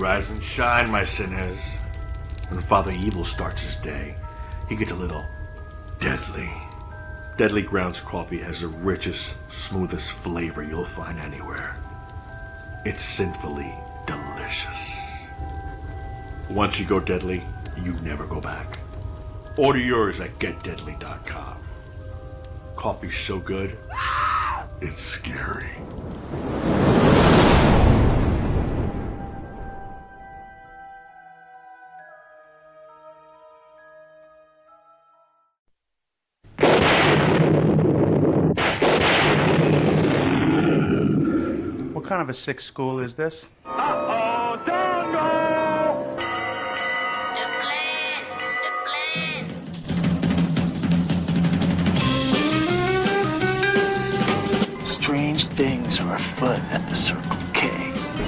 Rise and shine, my sinners. When Father Evil starts his day, he gets a little deadly. Deadly Grounds coffee has the richest, smoothest flavor you'll find anywhere. It's sinfully delicious. Once you go deadly, you never go back. Order yours at getdeadly.com. Coffee's so good, it's scary. What kind of a sick school is this? Uh-oh, don't go! Strange things are afoot at the Circle K.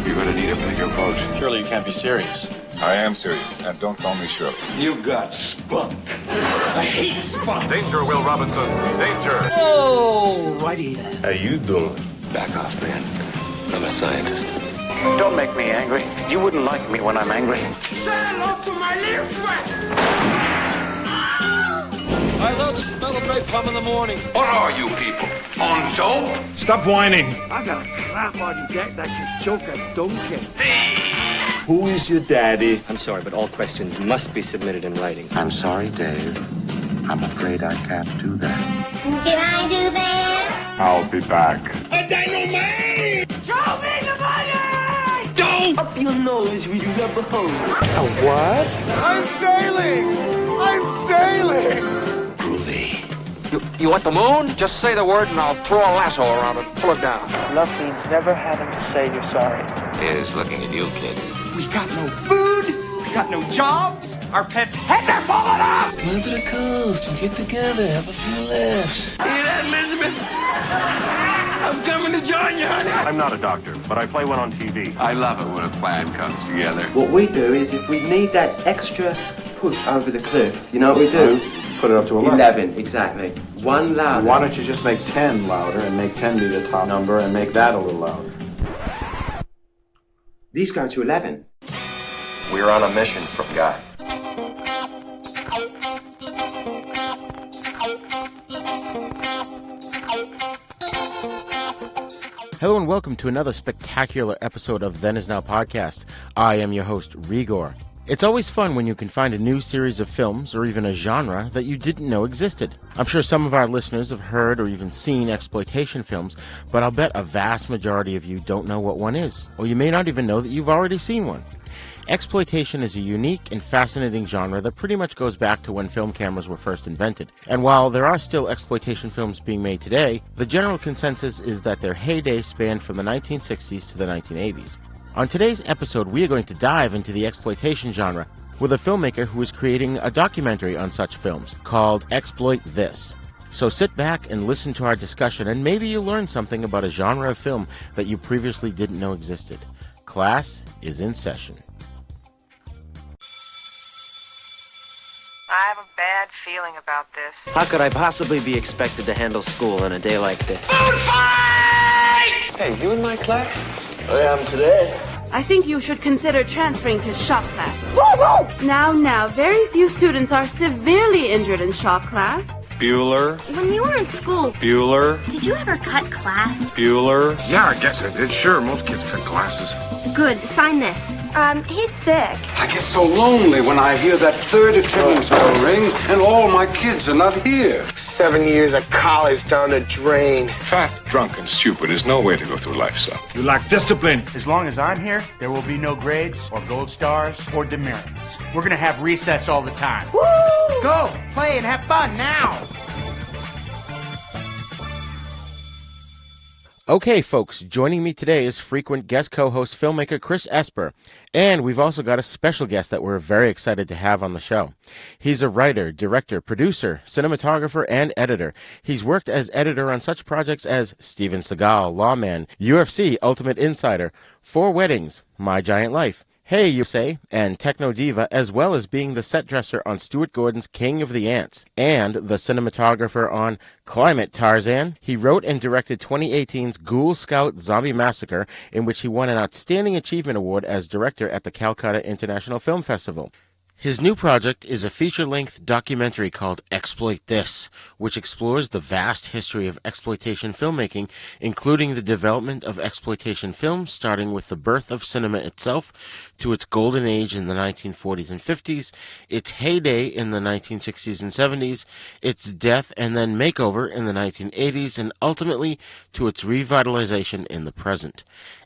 You're gonna need a bigger boat. Surely you can't be serious. I am serious, and don't call me Shirley. You got spunk. I hate spunk. Danger, Will Robinson. Danger. Oh, righty then. How you doing? Back off, man. I'm a scientist. Don't make me angry. You wouldn't like me when I'm angry. Say hello to my little friend! I love the smell of napalm in the morning. What are you people? On dope? Stop whining. I got a crap on deck that can choke a donkey. Who is your daddy? I'm sorry, but all questions must be submitted in writing. I'm sorry, Dave. I'm afraid I can't do that. Can I do that? I'll be back. A dynamite! Show me the money! Don't! Up your nose with your rubber hose. A what? I'm sailing! I'm sailing! Groovy. You want the moon? Just say the word and I'll throw a lasso around it and pull it down. Love means never having to say you're sorry. He's looking at you, kid. We got no food. We got no jobs. Our pets' heads are falling off. Come to the coast and get together, have a few laughs. Hear that, Elizabeth? I'm coming to join you, honey. I'm not a doctor, but I play one on TV. I love it when a plan comes together. What we do is if we need that extra push over the cliff, you know what we do? Put it up to 11, exactly. One louder. Why don't you just make 10 louder and make 10 be the top number and make that a little louder? These go to 11. We're on a mission from God. Hello and welcome to another spectacular episode of Then Is Now podcast. I am your host, Re-Gor. It's always fun when you can find a new series of films or even a genre that you didn't know existed. I'm sure some of our listeners have heard or even seen exploitation films, but I'll bet a vast majority of you don't know what one is, or you may not even know that you've already seen one. Exploitation is a unique and fascinating genre that pretty much goes back to when film cameras were first invented. And while there are still exploitation films being made today, the general consensus is that their heyday spanned from the 1960s to the 1980s. On today's episode, we are going to dive into the exploitation genre with a filmmaker who is creating a documentary on such films called Exploit This. So sit back and listen to our discussion, and maybe you'll learn something about a genre of film that you previously didn't know existed. Class is in session. I have a bad feeling about this. How could I possibly be expected to handle school on a day like this? Food fight! Hey, you in my class? I am today. I think you should consider transferring to shop class. Now, very few students are severely injured in shop class. Bueller. When you were in school, Bueller. did you ever cut class? Bueller. Yeah, I guess I did. Sure, most kids cut classes. Good, sign this. He's sick. I get so lonely when I hear that third attendance bell ring and all my kids are not here. 7 years of college down the drain. Fat, drunk, and stupid is no way to go through life, son. You lack discipline. As long as I'm here, there will be no grades or gold stars or demerits. We're gonna have recess all the time. Woo! Go, play and have fun now! Okay, folks, joining me today is frequent guest co-host filmmaker Chris Esper, and we've also got a special guest that we're very excited to have on the show. He's a writer, director, producer, cinematographer, and editor. He's worked as editor on such projects as Steven Seagal, Lawman, UFC, Ultimate Insider, Four Weddings, My Giant Life, Hey USA and Techno Diva, as well as being the set dresser on Stuart Gordon's King of the Ants and the cinematographer on Climate Tarzan. He wrote and directed 2018's Ghoul Scout Zombie Massacre, in which he won an Outstanding Achievement Award as director at the Calcutta International Film Festival. His new project is a feature-length documentary called Exploit This, which explores the vast history of exploitation filmmaking, including the development of exploitation films, starting with the birth of cinema itself, to its golden age in the 1940s and 50s, its heyday in the 1960s and 70s, its death and then makeover in the 1980s, and ultimately to its revitalization in the present.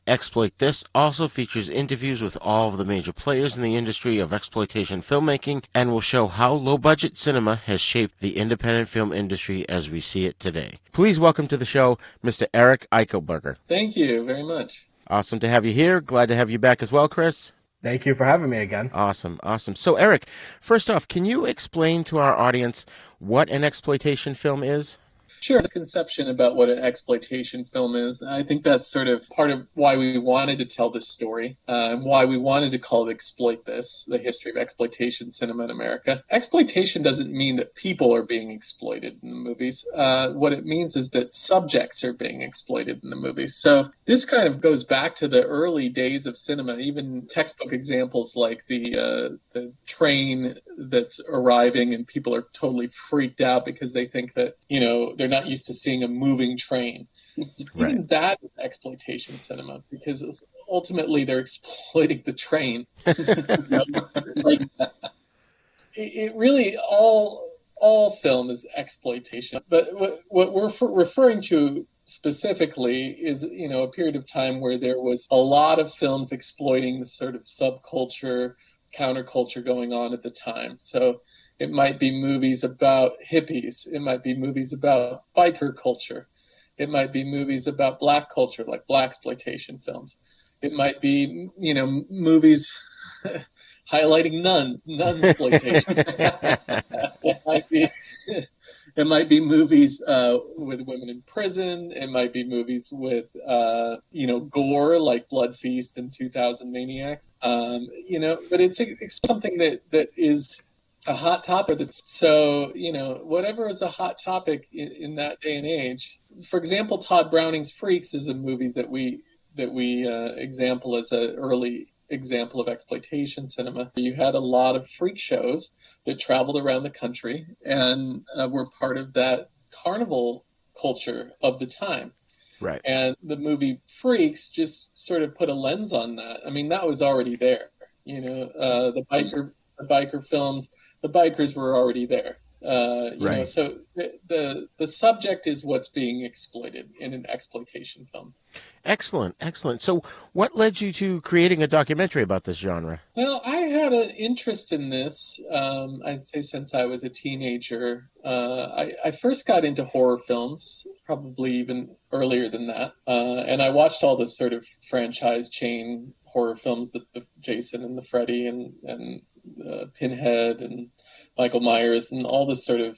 Exploit This also features interviews with all of the major players in the industry of exploitation filmmaking and will show how low-budget cinema has shaped the independent film industry as we see it today. Please welcome to the show Mr. Eric Eichelberger. Thank you very much. Awesome to have you here. Glad to have you back as well, Chris. Thank you for having me again. Awesome. So, Eric, first off, can you explain to our audience what an exploitation film is? Sure. Misconception about what an exploitation film is. I think that's sort of part of why we wanted to tell this story, and why we wanted to call it Exploit This, the history of exploitation cinema in America. Exploitation doesn't mean that people are being exploited in the movies. What it means is that subjects are being exploited in the movies. So this kind of goes back to the early days of cinema, even textbook examples like the train that's arriving and people are totally freaked out because they think that, they're not used to seeing a moving train. So Right. even that is exploitation cinema, because ultimately they're exploiting the train. It really all film is exploitation. But what we're referring to specifically is, a period of time where there was a lot of films exploiting the sort of subculture, counterculture going on at the time. So it might be movies about hippies. It might be movies about biker culture. It might be movies about black culture, like blaxploitation films. It might be, movies highlighting nunsploitation. It might be movies with women in prison. It might be movies with, gore, like Blood Feast and 2000 Maniacs. But it's something that is a hot topic. So, whatever is a hot topic in that day and age. For example, Todd Browning's Freaks is a movie that we example as an early example of exploitation cinema. You had a lot of freak shows that traveled around the country and were part of that carnival culture of the time. Right. And the movie Freaks just sort of put a lens on that. I mean, that was already there. The biker films, the bikers were already there. Right. So the subject is what's being exploited in an exploitation film. Excellent. So what led you to creating a documentary about this genre? Well, I had an interest in this, I'd say since I was a teenager. I first got into horror films, probably even earlier than that. And I watched all the sort of franchise chain horror films, the Jason and the Freddy and Pinhead and Michael Myers and all this sort of,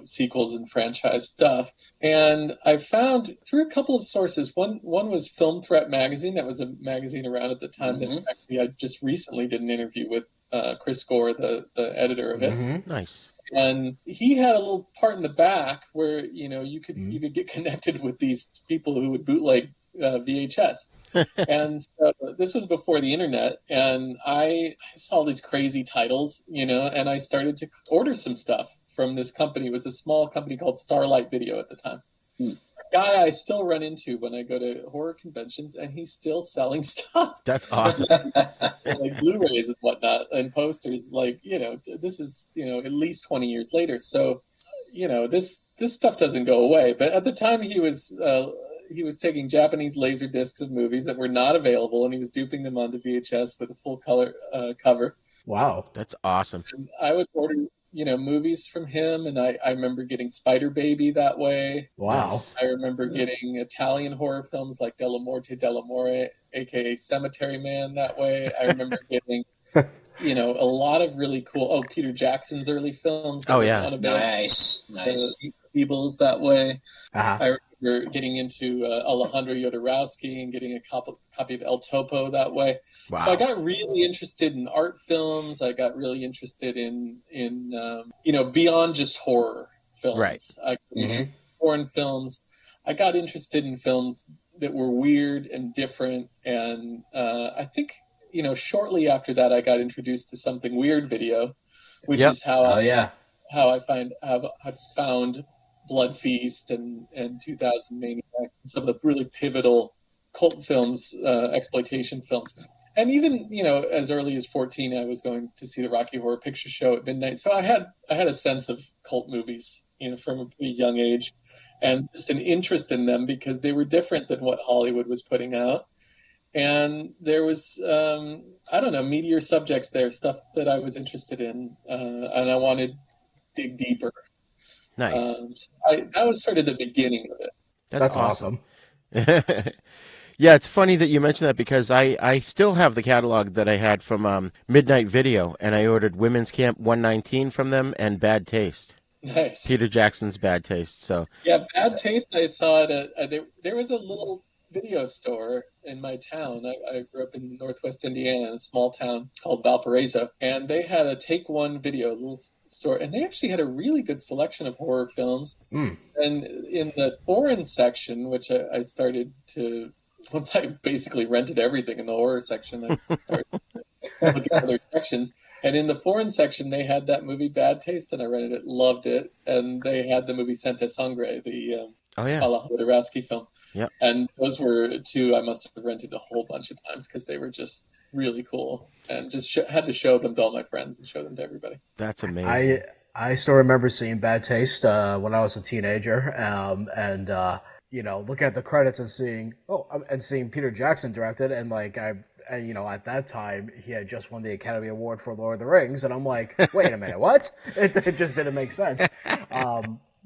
sequels and franchise stuff. And I found through a couple of sources, one was Film Threat magazine. That was a magazine around at the time that actually I just recently did an interview with Chris Gore, the editor of it. Mm-hmm. Nice. And he had a little part in the back where, you could get connected with these people who would bootleg VHS. And so this was before the internet, and I saw these crazy titles, and I started to order some stuff from this company. It was a small company called Starlight Video at the time. A guy I still run into when I go to horror conventions, and he's still selling stuff. That's awesome. Like Blu-rays and whatnot, and posters. Like, this is, at least 20 years later. So, this stuff doesn't go away. But at the time, he was taking Japanese laser discs of movies that were not available, and he was duping them onto VHS with a full color cover. Wow, that's awesome. And I would order, movies from him, and I remember getting Spider Baby that way. Wow. I remember getting Italian horror films like Della Morte Dell'Amore, aka Cemetery Man, that way. I remember getting a lot of really cool Peter Jackson's early films. Oh yeah, nice. Feebles that way. Uh-huh. I remember remember getting into Alejandro Jodorowsky and getting a copy of El Topo that way. Wow. So I got really interested in art films. I got really interested in beyond just horror films. Right. I got interested in foreign films. I got interested in films that were weird and different. And I think, shortly after that, I got introduced to Something Weird video, which is how I found Blood Feast and 2000 Maniacs and some of the really pivotal cult films, exploitation films. And even, as early as 14, I was going to see the Rocky Horror Picture Show at midnight. So I had a sense of cult movies, from a pretty young age, and just an interest in them because they were different than what Hollywood was putting out. And there was, meteor subjects there, stuff that I was interested in, and I wanted to dig deeper. Nice. That was sort of the beginning of it. That's awesome. Yeah, it's funny that you mentioned that because I still have the catalog that I had from Midnight Video, and I ordered Women's Camp 119 from them and Bad Taste. Nice. Peter Jackson's Bad Taste. So yeah, Bad Taste. I saw it. There was a little video store in my town. I grew up in Northwest Indiana, in a small town called Valparaiso, and they had a Take One video, a little store, and they actually had a really good selection of horror films. And in the foreign section, which I started to, once I basically rented everything in the horror section, I started looking at other sections. And in the foreign section, they had that movie Bad Taste, and I rented it, loved it. And they had the movie Santa Sangre, the Alejandro Jodorowsky film. Yeah. And those were two I must have rented a whole bunch of times because they were just really cool. And just had to show them to all my friends and show them to everybody. That's amazing. I still remember seeing Bad Taste when I was a teenager. Looking at the credits and seeing Peter Jackson directed, and at that time he had just won the Academy Award for Lord of the Rings, and I'm like, wait a minute, what? It just didn't make sense.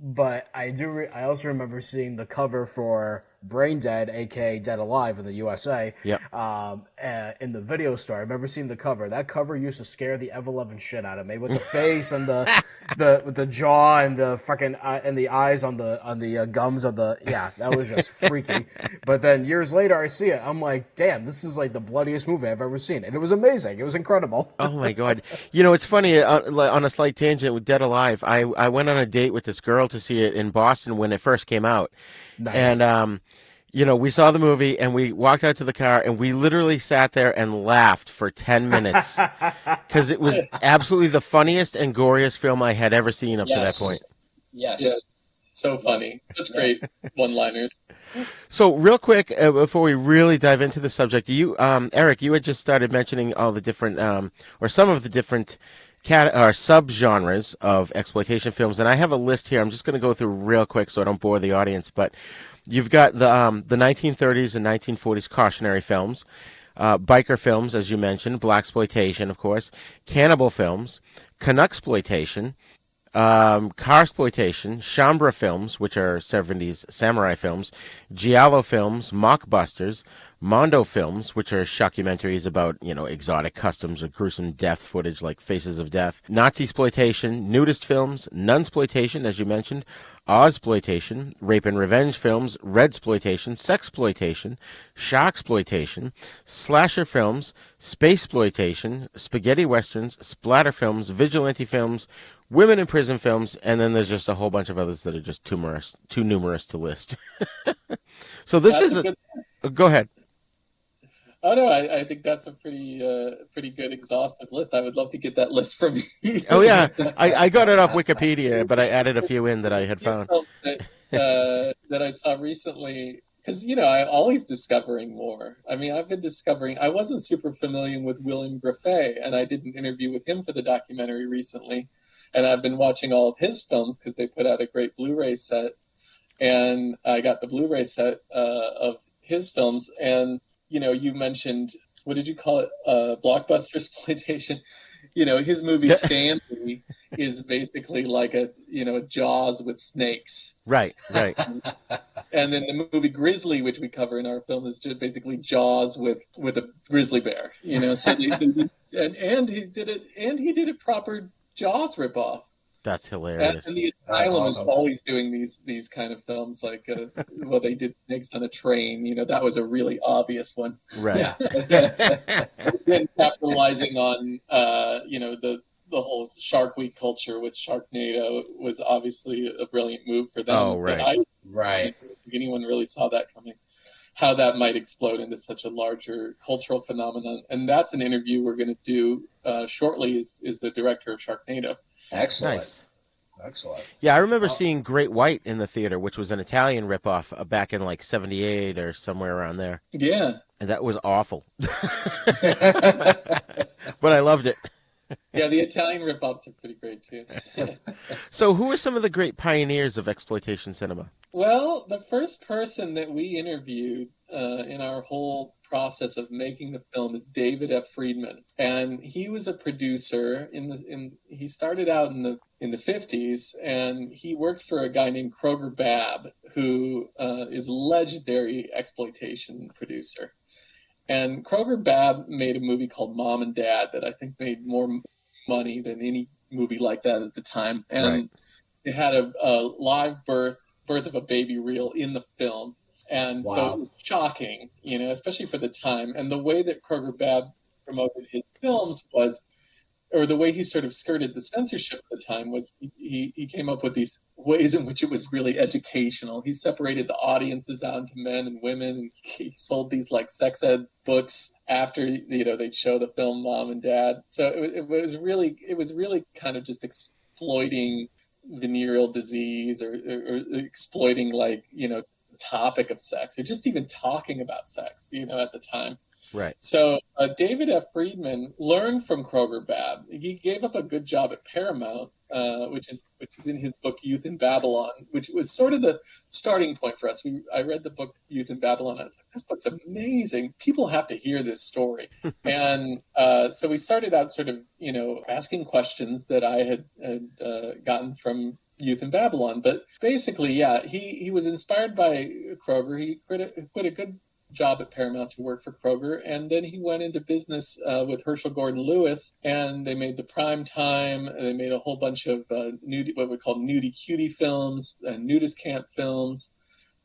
But I also remember seeing the cover for Brain Dead, aka Dead Alive in the USA. In the video store. I remember seeing the cover. That cover used to scare the ever-loving shit out of me with the face and with the jaw and the fucking and the eyes on the gums of the that was just freaky. But then years later I see it, I'm like, damn, this is like the bloodiest movie I've ever seen, and it was amazing. It was incredible. Oh my god! It's funny on a slight tangent with Dead Alive. I went on a date with this girl to see it in Boston when it first came out. Nice. And we saw the movie and we walked out to the car and we literally sat there and laughed for 10 minutes because it was absolutely the funniest and goriest film I had ever seen up to that point. Yes. So funny. Such great one-liners. So real quick, before we really dive into the subject, you, Eric, you had just started mentioning all the different, or some of the different sub-genres of exploitation films, and I have a list here. I'm just going to go through real quick so I don't bore the audience, but you've got the 1930s and 1940s cautionary films, biker films, as you mentioned, blaxploitation, of course, cannibal films, Canucksploitation, Carsploitation, Chambra films, which are 70s samurai films, Giallo films, Mockbusters, Mondo films, which are shockumentaries about, exotic customs or gruesome death footage like Faces of Death, Nazi-sploitation, nudist films, Nunsploitation, as you mentioned, Ozploitation, rape and revenge films, Redsploitation, Sexploitation, Sharksploitation, slasher films, Spacesploitation, spaghetti westerns, splatter films, vigilante films, women in prison films, and then there's just a whole bunch of others that are just too numerous to list. So this go ahead. Oh no, I think that's a pretty good exhaustive list. I would love to get that list from you. Oh yeah, I got it off Wikipedia, but I added a few in that I had found. That I saw recently, because I'm always discovering more. I mean, I've been discovering. I wasn't super familiar with William Graffet, and I did an interview with him for the documentary recently. And I've been watching all of his films because they put out a great Blu-ray set, and I got the Blu-ray set of his films. And you mentioned, what did you call it? Blockbuster exploitation. His movie Stanley is basically like a Jaws with snakes. Right. And then the movie Grizzly, which we cover in our film, is just basically Jaws with a grizzly bear. So and he did it proper Jaws ripoff. That's hilarious. And the Asylum is always doing these kind of films, like well, they did Snakes on a Train. That was a really obvious one, right? Then capitalizing on the whole Shark Week culture with Sharknado was obviously a brilliant move for them. Oh, right. I don't think anyone really saw that coming. How that might explode into such a larger cultural phenomenon, and that's an interview we're going to do shortly. Is the director of Sharknado. Excellent. Nice. Excellent. Yeah, I remember seeing Great White in the theater, which was an Italian ripoff back in like '78 or somewhere around there. Yeah. And that was awful. But I loved it. Yeah, the Italian ripoffs are pretty great too. So who are some of the great pioneers of exploitation cinema? Well, the first person that we interviewed in our whole process of making the film is David F. Friedman, and he was a producer. He started out in the 50s, and he worked for a guy named Kroger Babb, who is a legendary exploitation producer. And Kroger Babb made a movie called Mom and Dad that I think made more money than any movie like that at the time, and it had a live birth of a baby reel in the film. And so it was shocking, especially for the time. And the way that Kroger Babb promoted his films was, or the way he sort of skirted the censorship at the time was, he came up with these ways in which it was really educational. He separated the audiences out into men and women, and he sold these like sex ed books after they'd show the film Mom and Dad. So it was really kind of just exploiting venereal disease or exploiting the topic of sex, or just even talking about sex, at the time. Right. So David F. Friedman learned from Kroger Babb. He gave up a good job at Paramount, which is in his book Youth in Babylon, which was sort of the starting point for us. I read the book Youth in Babylon. I was like, this book's amazing. People have to hear this story. And so we started out sort of, asking questions that I had gotten from Youth in Babylon. But basically, he was inspired by Kroger. He quit a good job at Paramount to work for Kroger, and then he went into business with Herschel Gordon Lewis, and they made the Prime Time, and they made a whole bunch of what we call nudie cutie films and nudist camp films,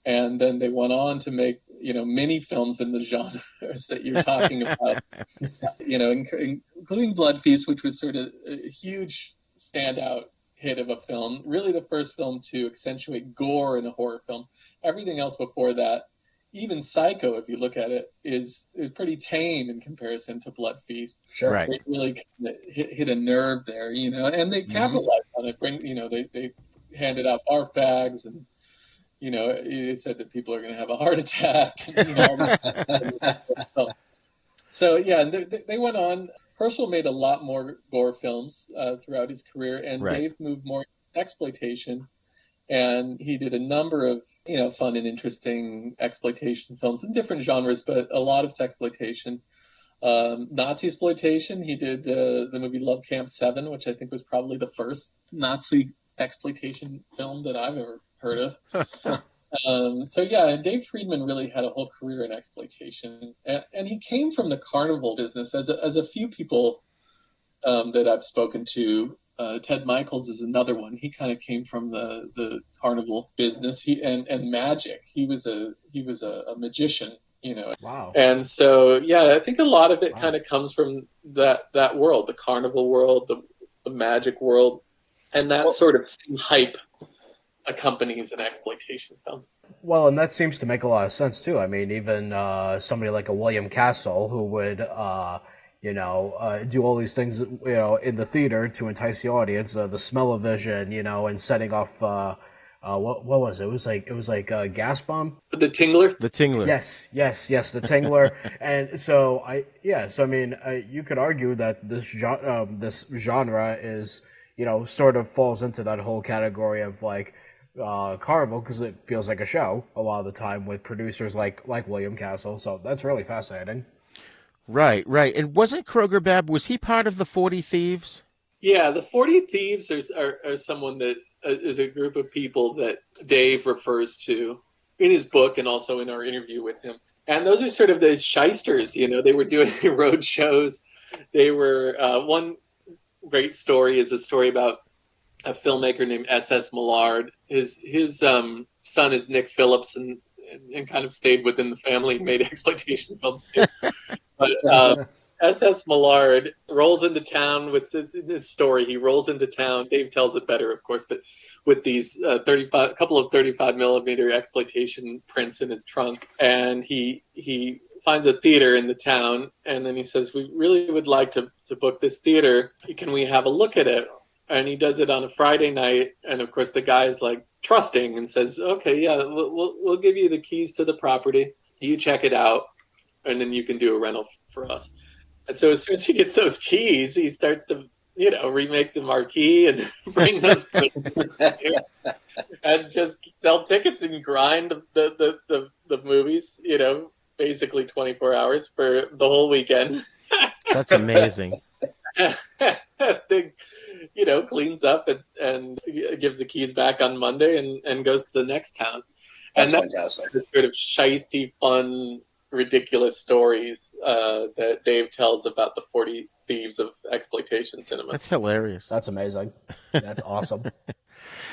and then they went on to make many films in the genres that you're talking about, including Blood Feast, which was sort of a huge standout hit of a film, really the first film to accentuate gore in a horror film. Everything else before that, even Psycho, if you look at it, is pretty tame in comparison to Blood Feast. Sure. Right. It really kind of hit a nerve there, and they capitalized on it. They handed out barf bags, and it said that people are going to have a heart attack. So yeah, they went on. Herschel made a lot more gore films throughout his career, and Dave moved more into sexploitation. And he did a number of, fun and interesting exploitation films in different genres, but a lot of sexploitation. Nazi exploitation. He did the movie Love Camp 7, which I think was probably the first Nazi exploitation film that I've ever heard of. So yeah, Dave Friedman really had a whole career in exploitation, and he came from the carnival business, as a few people that I've spoken to. Ted Michaels is another one. He kind of came from the carnival business. And magic. He was a magician, Wow. And so yeah, I think a lot of it kind of comes from that world, the carnival world, the magic world, and that sort of same hype accompanies an exploitation film. Well, and that seems to make a lot of sense too. I mean, even somebody like a William Castle, who would do all these things, in the theater to entice the audience, the smell-o-vision, and setting off, what was it? It was like a gas bomb. The Tingler? The Tingler. Yes, the Tingler. And so you could argue that this genre is, sort of falls into that whole category of like, carnival, because it feels like a show a lot of the time with producers like William Castle. So that's really fascinating. Right. And wasn't Kroger Babb, was he part of the 40 Thieves? Yeah, the 40 Thieves are someone that is a group of people that Dave refers to in his book and also in our interview with him. And those are sort of the shysters, they were doing road shows. They were, one great story is a story about a filmmaker named S.S. Millard. His son is Nick Phillips, and kind of stayed within the family, made exploitation films too. But S.S. Millard rolls into town with this story. He rolls into town. Dave tells it better, of course, but with these couple of 35 millimeter exploitation prints in his trunk, and he finds a theater in the town, and then he says, "We really would like to book this theater. Can we have a look at it?" And he does it on a Friday night, and of course the guy is like trusting and says, "Okay, yeah, we'll give you the keys to the property. You check it out, and then you can do a rental for us." And so as soon as he gets those keys, he starts to, remake the marquee and bring those and just sell tickets and grind the movies, basically 24 hours for the whole weekend. That's amazing. Thing, cleans up and gives the keys back on Monday and goes to the next town. That's and fantastic. The sort of shisty, fun, ridiculous stories that Dave tells about the 40 thieves of exploitation cinema. That's hilarious. That's amazing. That's awesome.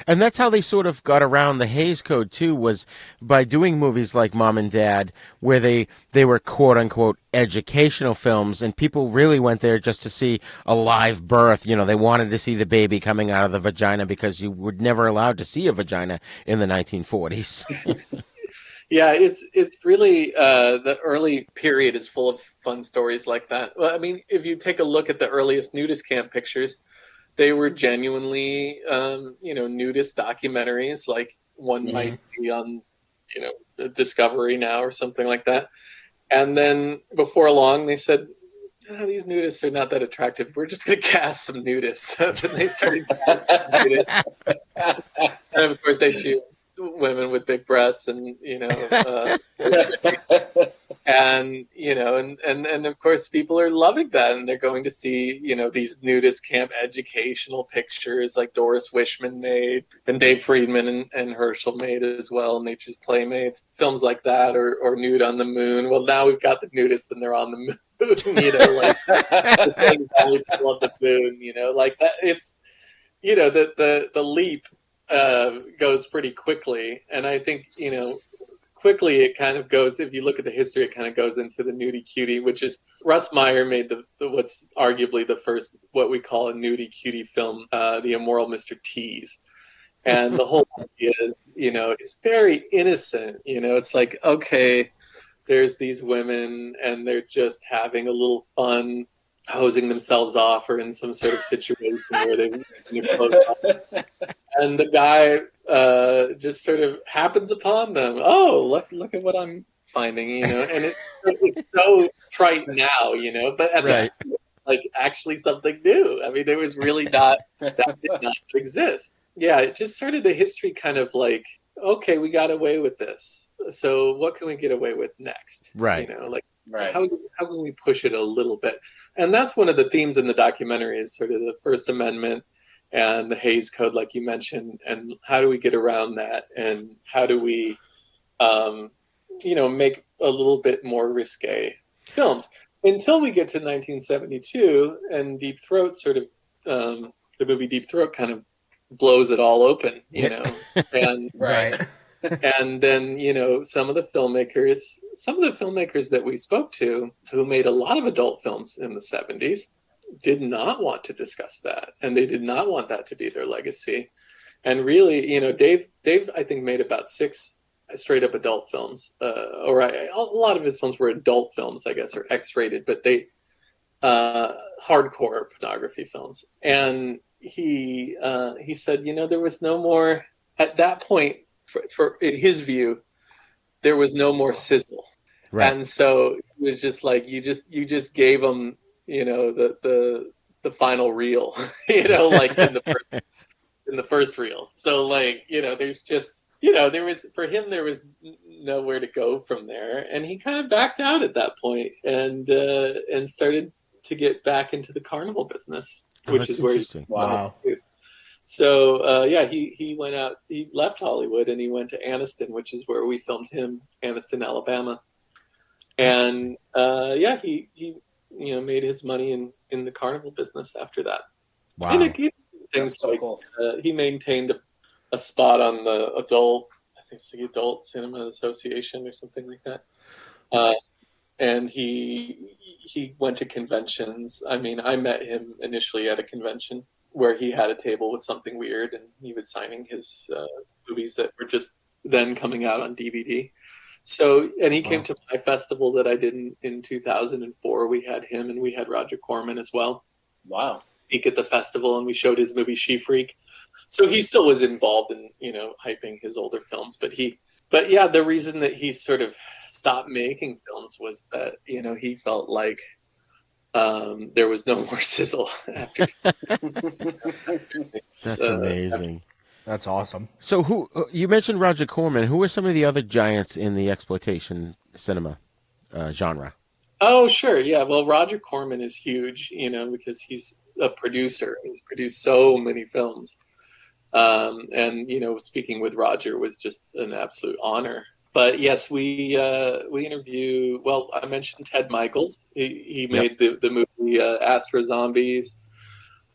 And that's how they sort of got around the Hays Code, too, was by doing movies like Mom and Dad, where they were quote-unquote educational films, and people really went there just to see a live birth. They wanted to see the baby coming out of the vagina because you were never allowed to see a vagina in the 1940s. Yeah, it's really the early period is full of fun stories like that. Well, I mean, if you take a look at the earliest nudist camp pictures, they were genuinely, nudist documentaries, like one might be on, Discovery Now or something like that. And then before long, they said, these nudists are not that attractive. We're just going to cast some nudists. And they started casting nudists. And of course, they choose women with big breasts and and of course people are loving that, and they're going to see these nudist camp educational pictures like Doris Wishman made and Dave Friedman and Herschel made as well, Nature's Playmates, films like that, or Nude on the Moon. Well, now we've got the nudists and they're on the moon, like the moon, like that. It's the leap goes pretty quickly, and I think quickly it kind of goes, if you look at the history, it kind of goes into the nudie cutie, which is Russ Meyer made the what's arguably the first what we call a nudie cutie film, The Immoral Mr. Tease. And the whole idea is, it's very innocent. It's like, okay, there's these women and they're just having a little fun, hosing themselves off or in some sort of situation where they and the guy just sort of happens upon them. Oh, look at what I'm finding, and it's so trite now, but at the time, like actually something new. I mean, there was really that did not exist. Yeah, it just started the history kind of like, okay, we got away with this. So what can we get away with next? Right. How can we push it a little bit? And that's one of the themes in the documentary is sort of the First Amendment and the Hays Code, like you mentioned, and how do we get around that? And how do we, make a little bit more risque films until we get to 1972 and Deep Throat sort of, the movie Deep Throat kind of blows it all open, and right. And then, some of the filmmakers that we spoke to who made a lot of adult films in the 70s did not want to discuss that. And they did not want that to be their legacy. And really, Dave, I think, made about 6 straight up adult films. A lot of his films were adult films, I guess, or X-rated, but they hardcore pornography films. And he said, there was no more, at that point, for in his view, there was no more sizzle. Right. And so it was just like, you just gave them, the final reel, like in the first reel. So like, there's just, there was nowhere to go from there. And he kind of backed out at that point and started to get back into the carnival business, which is where wow. So he went out, he left Hollywood and he went to Anniston, which is where we filmed him, Anniston, Alabama. And he made his money in the carnival business after that. Wow. And things so like cool. he maintained a spot on the I think it's the Adult Cinema Association or something like that. And he went to conventions. I mean, I met him initially at a convention where he had a table with something weird, and he was signing his movies that were just then coming out on DVD. So, and he came to my festival that I did in 2004. We had him, and we had Roger Corman as well. Wow. Speak at the festival, and we showed his movie She Freak. So he still was involved in, hyping his older films, but yeah, the reason that he sort of stopped making films was that, he felt like there was no more sizzle after. That's amazing. That's awesome. So who you mentioned Roger Corman. Who are some of the other giants in the exploitation cinema genre? Oh, sure. Yeah. Well, Roger Corman is huge, because he's a producer. He's produced so many films. And, speaking with Roger was just an absolute honor. But yes, we interview. Well, I mentioned Ted Michaels. He made the movie Astra Zombies.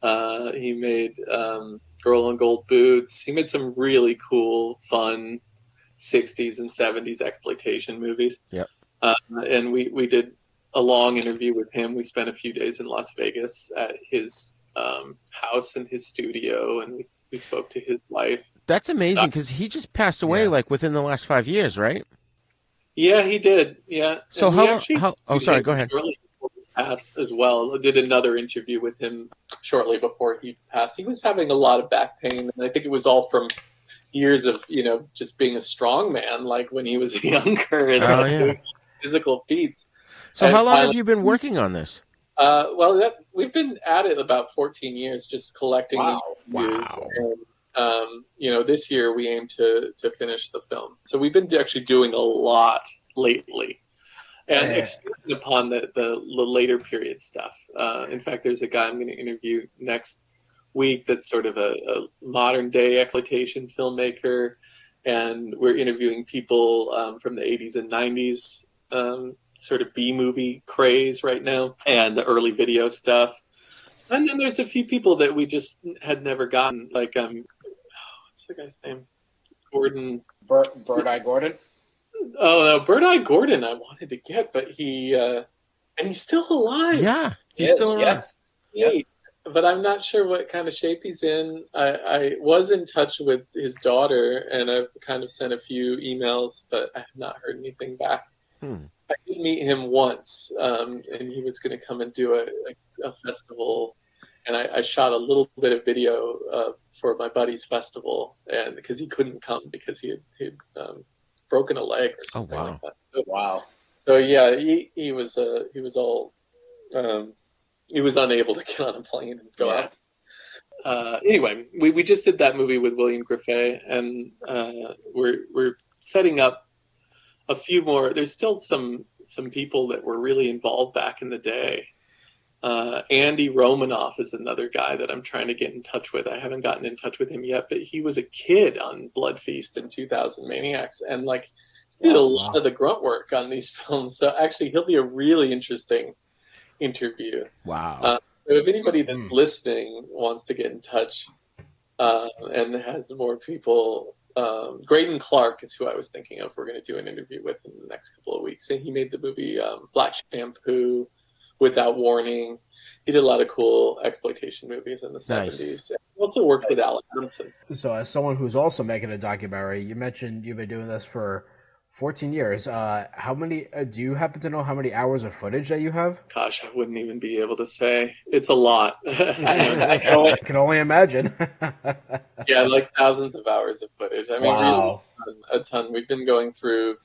He made Girl in Gold Boots. He made some really cool, fun 60s and 70s exploitation movies. Yep. And we did a long interview with him. We spent a few days in Las Vegas at his house and his studio, and we spoke to his wife. That's amazing because he just passed away like within the last 5 years, right? Yeah, he did. Yeah. So how? Oh, sorry. Go ahead. Shortly before he passed as well. I did another interview with him shortly before he passed. He was having a lot of back pain, and I think it was all from years of just being a strong man, like when he was younger and doing physical feats. So how long have you been working on this? Well, we've been at it about 14 years, just collecting the interviews. And, this year we aim to finish the film. So we've been actually doing a lot lately and expanding upon the later period stuff. In fact, there's a guy I'm going to interview next week that's sort of a modern day exploitation filmmaker. And we're interviewing people from the 80s and 90s, sort of B-movie craze right now, and the early video stuff. And then there's a few people that we just had never gotten, like what's the guy's name? Gordon. Bird-Eye Gordon? Oh, no, Bird-Eye Gordon I wanted to get, but and he's still alive. Yeah, he's still alive. Yeah. But I'm not sure what kind of shape he's in. I was in touch with his daughter, and I've kind of sent a few emails, but I have not heard anything back. I did meet him once, and he was going to come and do a festival, and I shot a little bit of video for my buddy's festival, and because he couldn't come because he had broken a leg or something like that. So, wow. So yeah, he was unable to get on a plane and go out. Anyway, we just did that movie with William Griffey, and we're setting up a few more. There's still some people that were really involved back in the day. Andy Romanoff is another guy that I'm trying to get in touch with. I haven't gotten in touch with him yet, but he was a kid on Blood Feast and 2000 Maniacs, and he did a lot of the grunt work on these films. So actually, he'll be a really interesting interview. Wow. So if anybody that's listening wants to get in touch and has more people, Graydon Clark is who I was thinking of. We're going to do an interview with in the next couple of weeks. And he made the movie Black Shampoo, Without Warning. He did a lot of cool exploitation movies in the 70s. He also worked with Alan Johnson. So as someone who's also making a documentary, you mentioned you've been doing this for 14 years. How many, do you happen to know how many hours of footage that you have? Gosh, I wouldn't even be able to say. It's a lot. I can only imagine. Yeah, like thousands of hours of footage. I mean, really a ton. We've been going through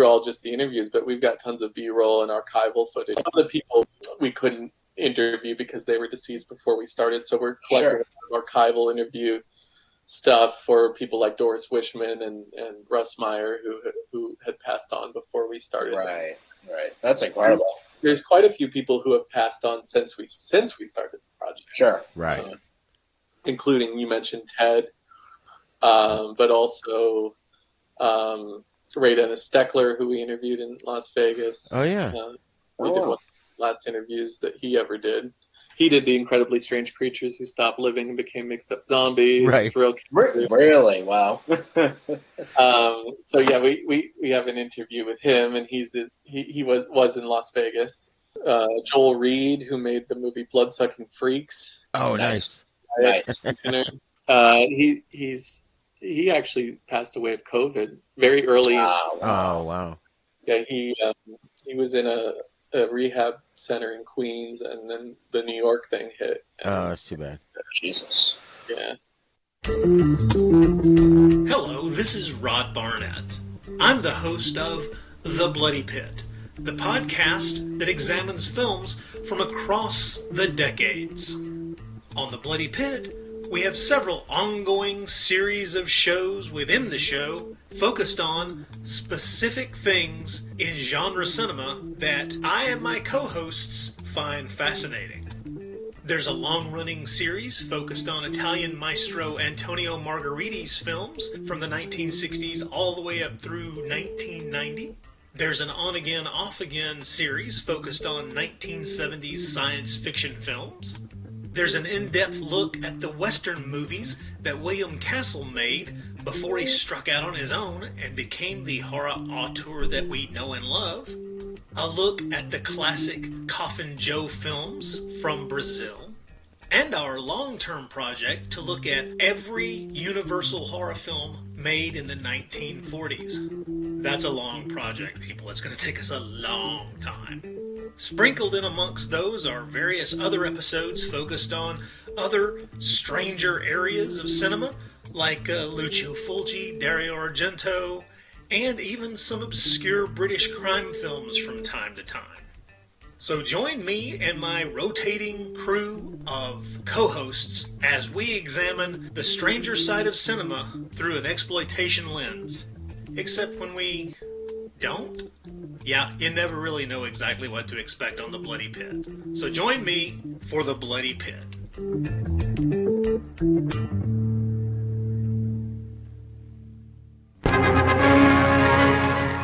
all just the interviews, but we've got tons of B-roll and archival footage. Some of the people we couldn't interview because they were deceased before we started, so we're collecting archival interview stuff for people like Doris Wishman and Russ Meyer who had passed on before we started. Right. That's incredible. There's quite a few people who have passed on since we started the project. Sure. Right. Including, you mentioned Ted, but also Ray Dennis Steckler, who we interviewed in Las Vegas. Oh, yeah. We did one of the last interviews that he ever did. He did the Incredibly Strange Creatures Who Stopped Living and Became Mixed Up Zombies. Right. Really? Wow. So yeah, we have an interview with him, and he was in Las Vegas. Joel Reed, who made the movie Bloodsucking Freaks. Oh, nice. He actually passed away of COVID very early. Oh, wow. Yeah, he was in a rehab center in Queens, and then the New York thing hit. Oh, that's too bad. Jesus. Yeah. Hello, this is Rod Barnett. I'm the host of The Bloody Pit, the podcast that examines films from across the decades. On The Bloody Pit, we have several ongoing series of shows within the show focused on specific things in genre cinema that I and my co-hosts find fascinating. There's a long-running series focused on Italian maestro Antonio Margheriti's films from the 1960s all the way up through 1990. There's an on-again, off-again series focused on 1970s science fiction films. There's an in-depth look at the Western movies that William Castle made before he struck out on his own and became the horror auteur that we know and love. A look at the classic Coffin Joe films from Brazil. And our long-term project to look at every Universal horror film made in the 1940s. That's a long project, people. It's going to take us a long time. Sprinkled in amongst those are various other episodes focused on other stranger areas of cinema, like Lucio Fulci, Dario Argento, and even some obscure British crime films from time to time. So join me and my rotating crew of co-hosts as we examine the stranger side of cinema through an exploitation lens. Except when we don't. Yeah, you never really know exactly what to expect on The Bloody Pit. So join me for The Bloody Pit.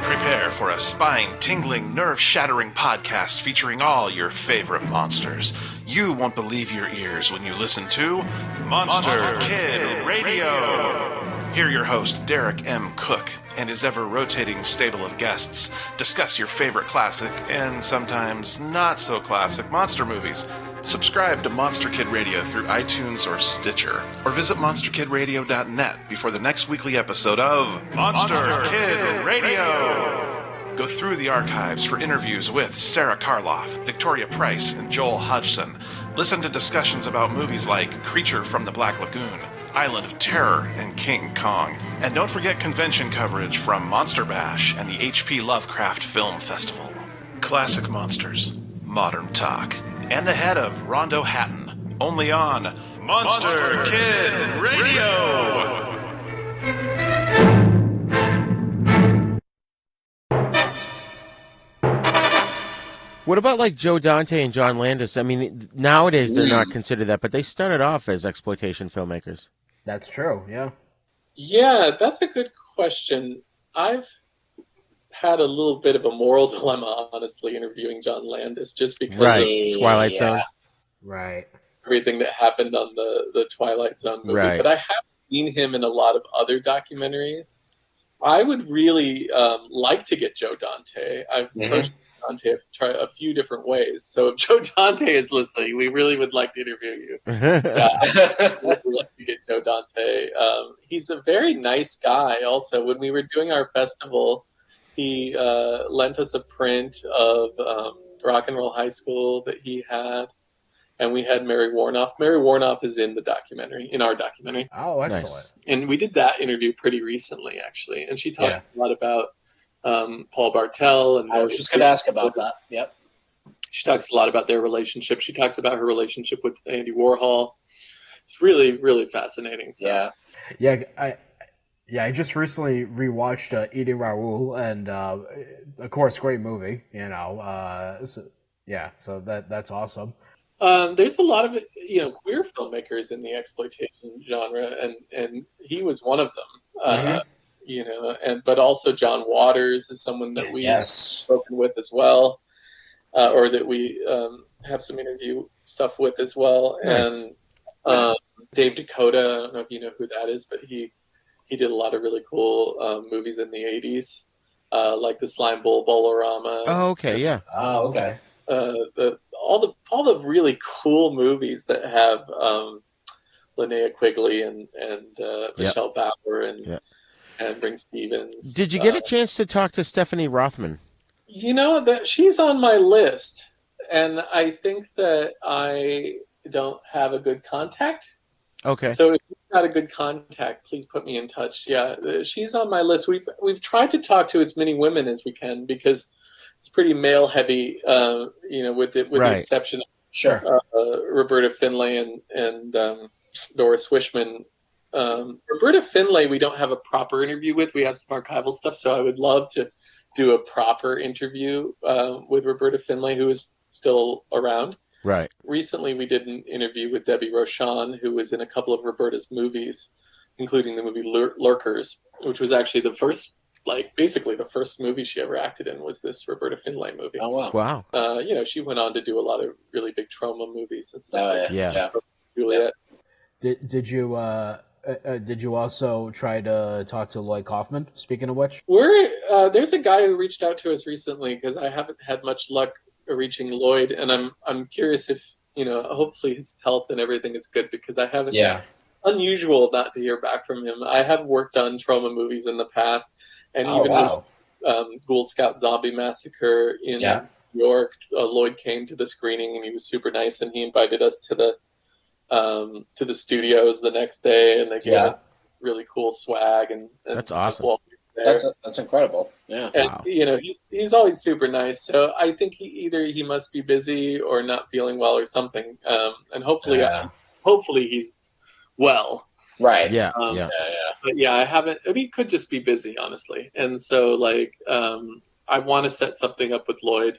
Prepare for a spine-tingling, nerve-shattering podcast featuring all your favorite monsters. You won't believe your ears when you listen to Monster Kid Radio. Hear your host, Derek M. Cook, and his ever-rotating stable of guests discuss your favorite classic and sometimes not-so-classic monster movies. Subscribe to Monster Kid Radio through iTunes or Stitcher, or visit monsterkidradio.net before the next weekly episode of Monster Kid Radio. Go through the archives for interviews with Sarah Karloff, Victoria Price, and Joel Hodgson. Listen to discussions about movies like Creature from the Black Lagoon, Island of Terror, and King Kong. And don't forget convention coverage from Monster Bash and the H.P. Lovecraft Film Festival. Classic monsters, modern talk, and the head of Rondo Hatton, only on Monster Kid Radio! What about like Joe Dante and John Landis? I mean, nowadays they're not considered that, but they started off as exploitation filmmakers. That's true, yeah. Yeah, that's a good question. I've had a little bit of a moral dilemma, honestly, interviewing John Landis, just because of Twilight Zone. Right. Everything that happened on the Twilight Zone movie. Right. But I have seen him in a lot of other documentaries. I would really like to get Joe Dante. I've approached Dante a few different ways. So if Joe Dante is listening, we really would like to interview you. We'd like to get Joe Dante. He's a very nice guy. Also, when we were doing our festival, he lent us a print of Rock and Roll High School that he had, and we had Mary Warnoff. Mary Warnoff is in the documentary, in our documentary. Oh, excellent! Nice. And we did that interview pretty recently, actually. And she talks a lot about Paul Bartel. And I was just going to ask about that. Yep. She talks a lot about their relationship. She talks about her relationship with Andy Warhol. It's really, really fascinating stuff. Yeah. I just recently rewatched Eating Raoul, and of course, great movie. You know, so that's awesome. There's a lot of queer filmmakers in the exploitation genre, and he was one of them. But also John Waters is someone that we have spoken with as well, or that we have some interview stuff with as well. Nice. And Dave Dakota, I don't know if you know who that is, but he did a lot of really cool movies in the 80s, like the Slime Bowl, Bolorama. Oh, okay, yeah. Oh, okay. All the really cool movies that have Linnea Quigley and Michelle Bauer and Bring Stevens. Did you get a chance to talk to Stephanie Rothman? You know, that she's on my list, and I think that I don't have a good contact. Okay. So if you've got a good contact, please put me in touch. Yeah, she's on my list. We've tried to talk to as many women as we can because it's pretty male heavy. With the exception of Roberta Finlay and Doris Wishman. Roberta Finlay, we don't have a proper interview with. We have some archival stuff, so I would love to do a proper interview with Roberta Finlay, who is still around. Right. Recently, we did an interview with Debbie Rochon, who was in a couple of Roberta's movies, including the movie Lurkers, which was actually basically the first movie she ever acted in was this Roberta Finlay movie. Oh, wow. Wow. She went on to do a lot of really big trauma movies and stuff. Oh, yeah. Juliet. Did you also try to talk to Lloyd Kaufman, speaking of which? There's a guy who reached out to us recently because I haven't had much luck reaching Lloyd, and I'm curious if, hopefully his health and everything is good, because I haven't. Yeah. Unusual not to hear back from him. I have worked on trauma movies in the past, and Ghoul Scout Zombie Massacre in New York, Lloyd came to the screening and he was super nice, and he invited us to the studios the next day, and they gave us really cool swag and that's awesome. That's incredible. Yeah. And he's always super nice. So I think he must be busy or not feeling well or something. And hopefully he's well. Right. Yeah. But I haven't. I mean, he could just be busy, honestly. And so I want to set something up with Lloyd.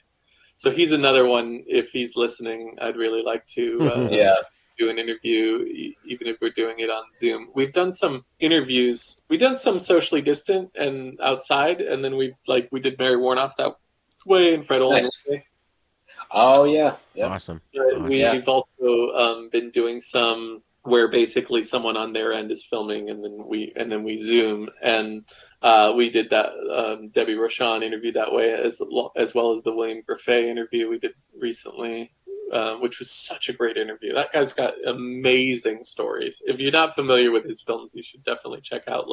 So he's another one. If he's listening, I'd really like to do an interview, even if we're doing it on Zoom. We've done some interviews. We've done some socially distant and outside, and then we did Mary Warnoff that way and Fred Olin. Oh yeah, awesome. We've also been doing some where basically someone on their end is filming, and then we Zoom, and we did that Debbie Rochon interview that way, as well as the William Griffey interview we did recently. Which was such a great interview. That guy's got amazing stories. If you're not familiar with his films, you should definitely check out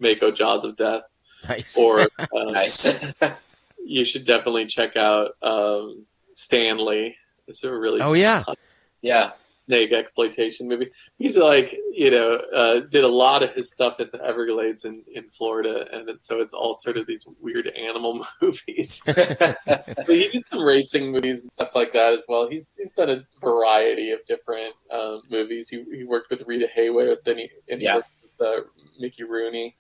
Mako Jaws of Death. Nice. Or nice. You should definitely check out Stanley. It's a really snake exploitation movie. He's did a lot of his stuff in the Everglades in Florida, and so it's all sort of these weird animal movies. But he did some racing movies and stuff like that as well. He's done a variety of different movies. He worked with Rita Hayworth, and he worked with Mickey Rooney.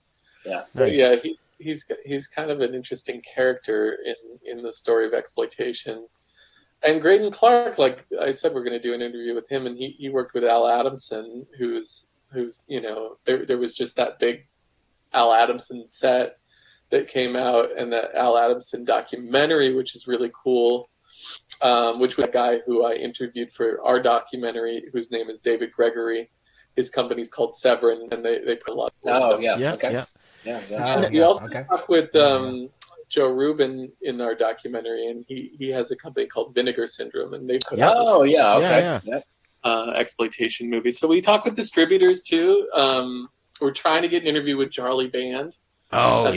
Yeah, so, he's kind of an interesting character in the story of exploitation. And Graydon Clark, like I said, we're going to do an interview with him, and he worked with Al Adamson, who's there was just that big Al Adamson set that came out, and that Al Adamson documentary, which is really cool, which was a guy who I interviewed for our documentary, whose name is David Gregory. His company's called Severin, and they put a lot of cool stuff. And we also talked with Joe Rubin in our documentary, and he has a company called Vinegar Syndrome, and they put out exploitation movies. So we talk with distributors too. We're trying to get an interview with Charlie Band. Who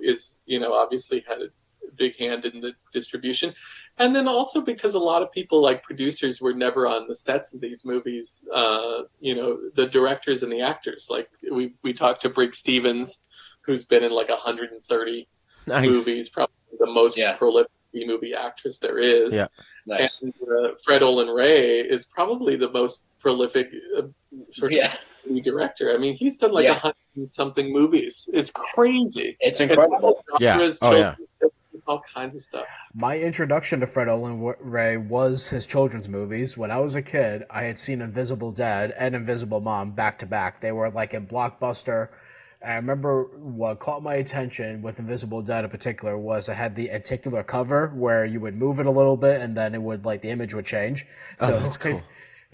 is obviously had a big hand in the distribution, and then also because a lot of people like producers were never on the sets of these movies. The directors and the actors. Like we talked to Brig Stevens, who's been in 130 movies, probably the most prolific movie actress there is. Yeah, nice. And Fred Olin Ray is probably the most prolific movie director. I mean, he's done 100-something movies. It's crazy. It's incredible. All kinds of stuff. My introduction to Fred Olin Ray was his children's movies. When I was a kid, I had seen Invisible Dad and Invisible Mom back to back. They were in Blockbuster. And I remember what caught my attention with Invisible Dead in particular was it had the articular cover where you would move it a little bit and then it would like the image would change. So that's cool.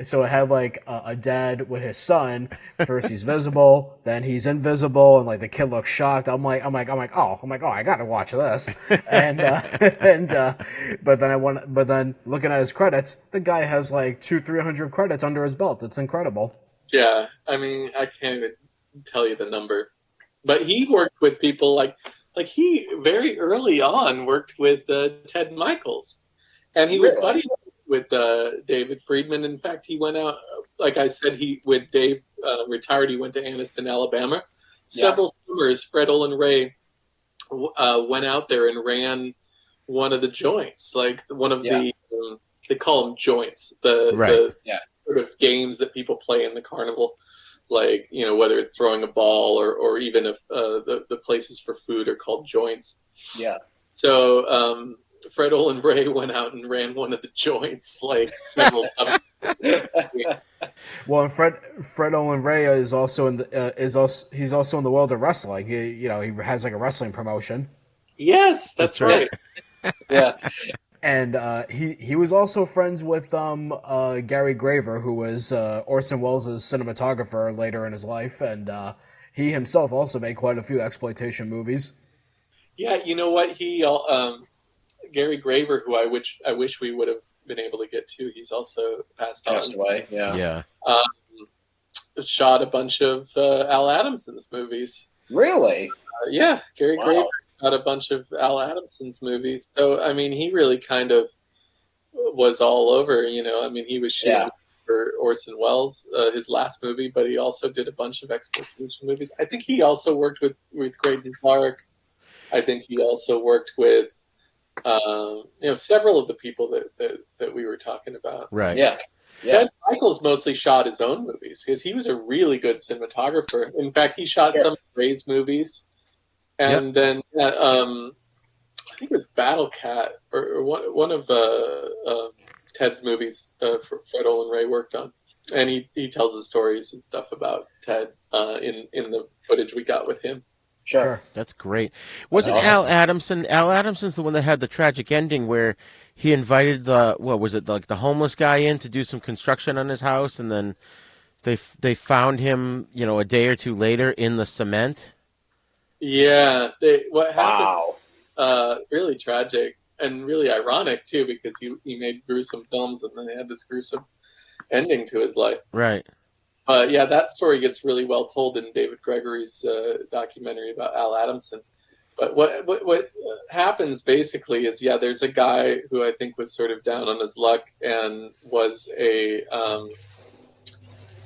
So it had like a dad with his son. First he's visible, then he's invisible, and like the kid looks shocked. I'm like, oh, I gotta watch this. But then looking at his credits, the guy has like 200-300 credits under his belt. It's incredible. Yeah, I mean, I can't even tell you the number, but he worked with people like he very early on worked with Ted Michaels, and he was buddies with David Friedman. In fact, he went out, like I said, when Dave retired, he went to Anniston, Alabama. Several summers, Fred Olin Ray went out there and ran one of the joints, like one of the, they call them joints, the sort of games that people play in the carnival, like, you know, whether it's throwing a ball or even if the places for food are called joints. Yeah. So, Fred Olin Ray went out and ran one of the joints, like several summers. Well, and Fred Olin Ray is also in the he's also in the world of wrestling. He has like a wrestling promotion. Yes, that's right. Yeah. And he was also friends with Gary Graver, who was Orson Welles' cinematographer later in his life, and he himself also made quite a few exploitation movies. Yeah, you know what? Gary Graver, who I wish we would have been able to get to, he's also passed away. Yeah. Shot a bunch of Al Adamson's movies. Really? Yeah, Gary Graver shot a bunch of Al Adamson's movies. So I mean, he really kind of was all over. You know, I mean, he was shooting for Orson Welles, his last movie, but he also did a bunch of exploitation movies. I think he also worked with Graydon Clark. I think he also worked with several of the people that we were talking about. Right. Yeah. Ted Michaels mostly shot his own movies because he was a really good cinematographer. In fact, he shot some of Ray's movies, and then I think it was Battle Cat or one of Ted's movies. Fred Olin Ray worked on, and he tells the stories and stuff about Ted in the footage we got with him. Sure. That's great. Wasn't Al Adamson? Al Adamson's the one that had the tragic ending where he invited the homeless guy in to do some construction on his house, and then they found him, a day or two later in the cement. Yeah. What happened? Really tragic and really ironic too, because he made gruesome films, and then they had this gruesome ending to his life. Right. That story gets really well told in David Gregory's documentary about Al Adamson. But what happens basically is, there's a guy who I think was sort of down on his luck and was a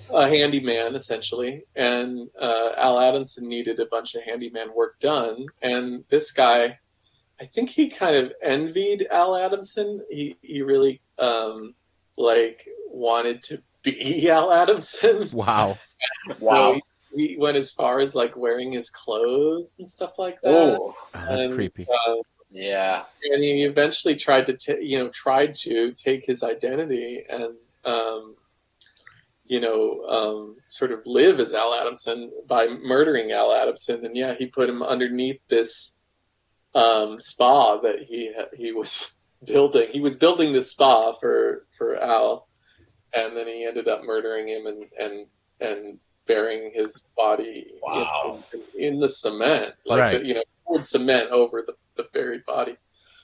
handyman essentially, and Al Adamson needed a bunch of handyman work done, and this guy, I think he kind of envied Al Adamson. He really wanted to be Al Adamson. Wow. So he went as far as wearing his clothes and stuff like that. Oh, that's creepy. Yeah. And he eventually tried to take his identity and sort of live as Al Adamson by murdering Al Adamson. And he put him underneath this spa that he was building. He was building this spa for Al. And then he ended up murdering him and burying his body in the cement, poured cement over the buried body.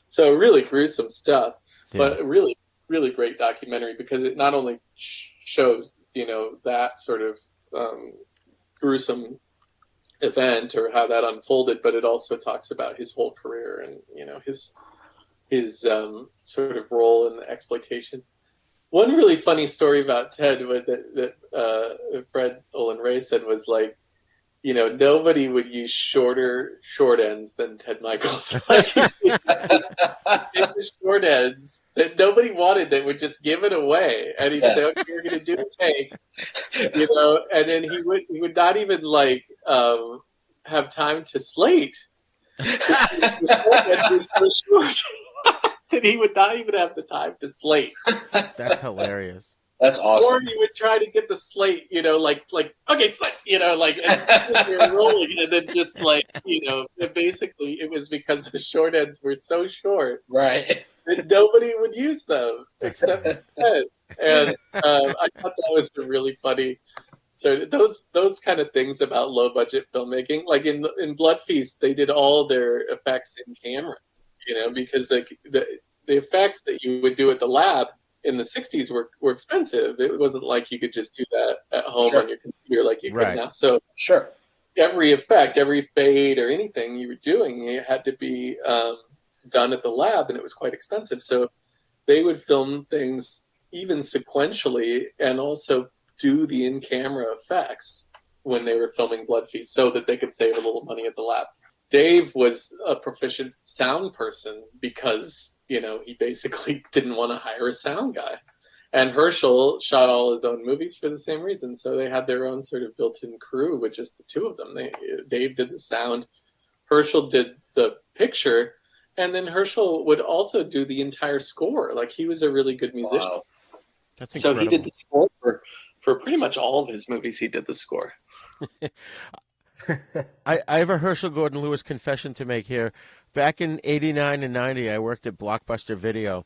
So really gruesome stuff, but a really, really great documentary because it not only shows, that sort of gruesome event or how that unfolded, but it also talks about his whole career and, his sort of role in the exploitation. One really funny story about Ted that Fred Olin Ray said was nobody would use short ends than Ted Michaels. Short ends that nobody wanted, that would just give it away, and he'd say, "Okay, you're going to do a take," and then he would not even have time to slate. The was so short. And he would not even have the time to slate. That's hilarious. That's awesome. Or you would try to get the slate, like okay, slate, as you're rolling, and then just basically it was because the short ends were so short, right? That nobody would use them except Ted. And I thought that was a really funny. So those kind of things about low budget filmmaking, like in Blood Feast, they did all their effects in camera, because the effects that you would do at the lab in the 60s were expensive. It wasn't like you could just do that at home on your computer like you could now. So sure, every effect, every fade or anything you were doing, it had to be done at the lab, and it was quite expensive. So they would film things even sequentially and also do the in-camera effects when they were filming Blood Feast so that they could save a little money at the lab. Dave was a proficient sound person because, he basically didn't want to hire a sound guy. And Herschel shot all his own movies for the same reason. So they had their own sort of built-in crew with just the two of them. Dave did the sound, Herschel did the picture, and then Herschel would also do the entire score. Like, he was a really good musician. Wow. That's incredible. So he did the score for pretty much all of his movies. He did the score. I have a Herschel Gordon Lewis confession to make here. Back in 89 and 90, I worked at Blockbuster Video,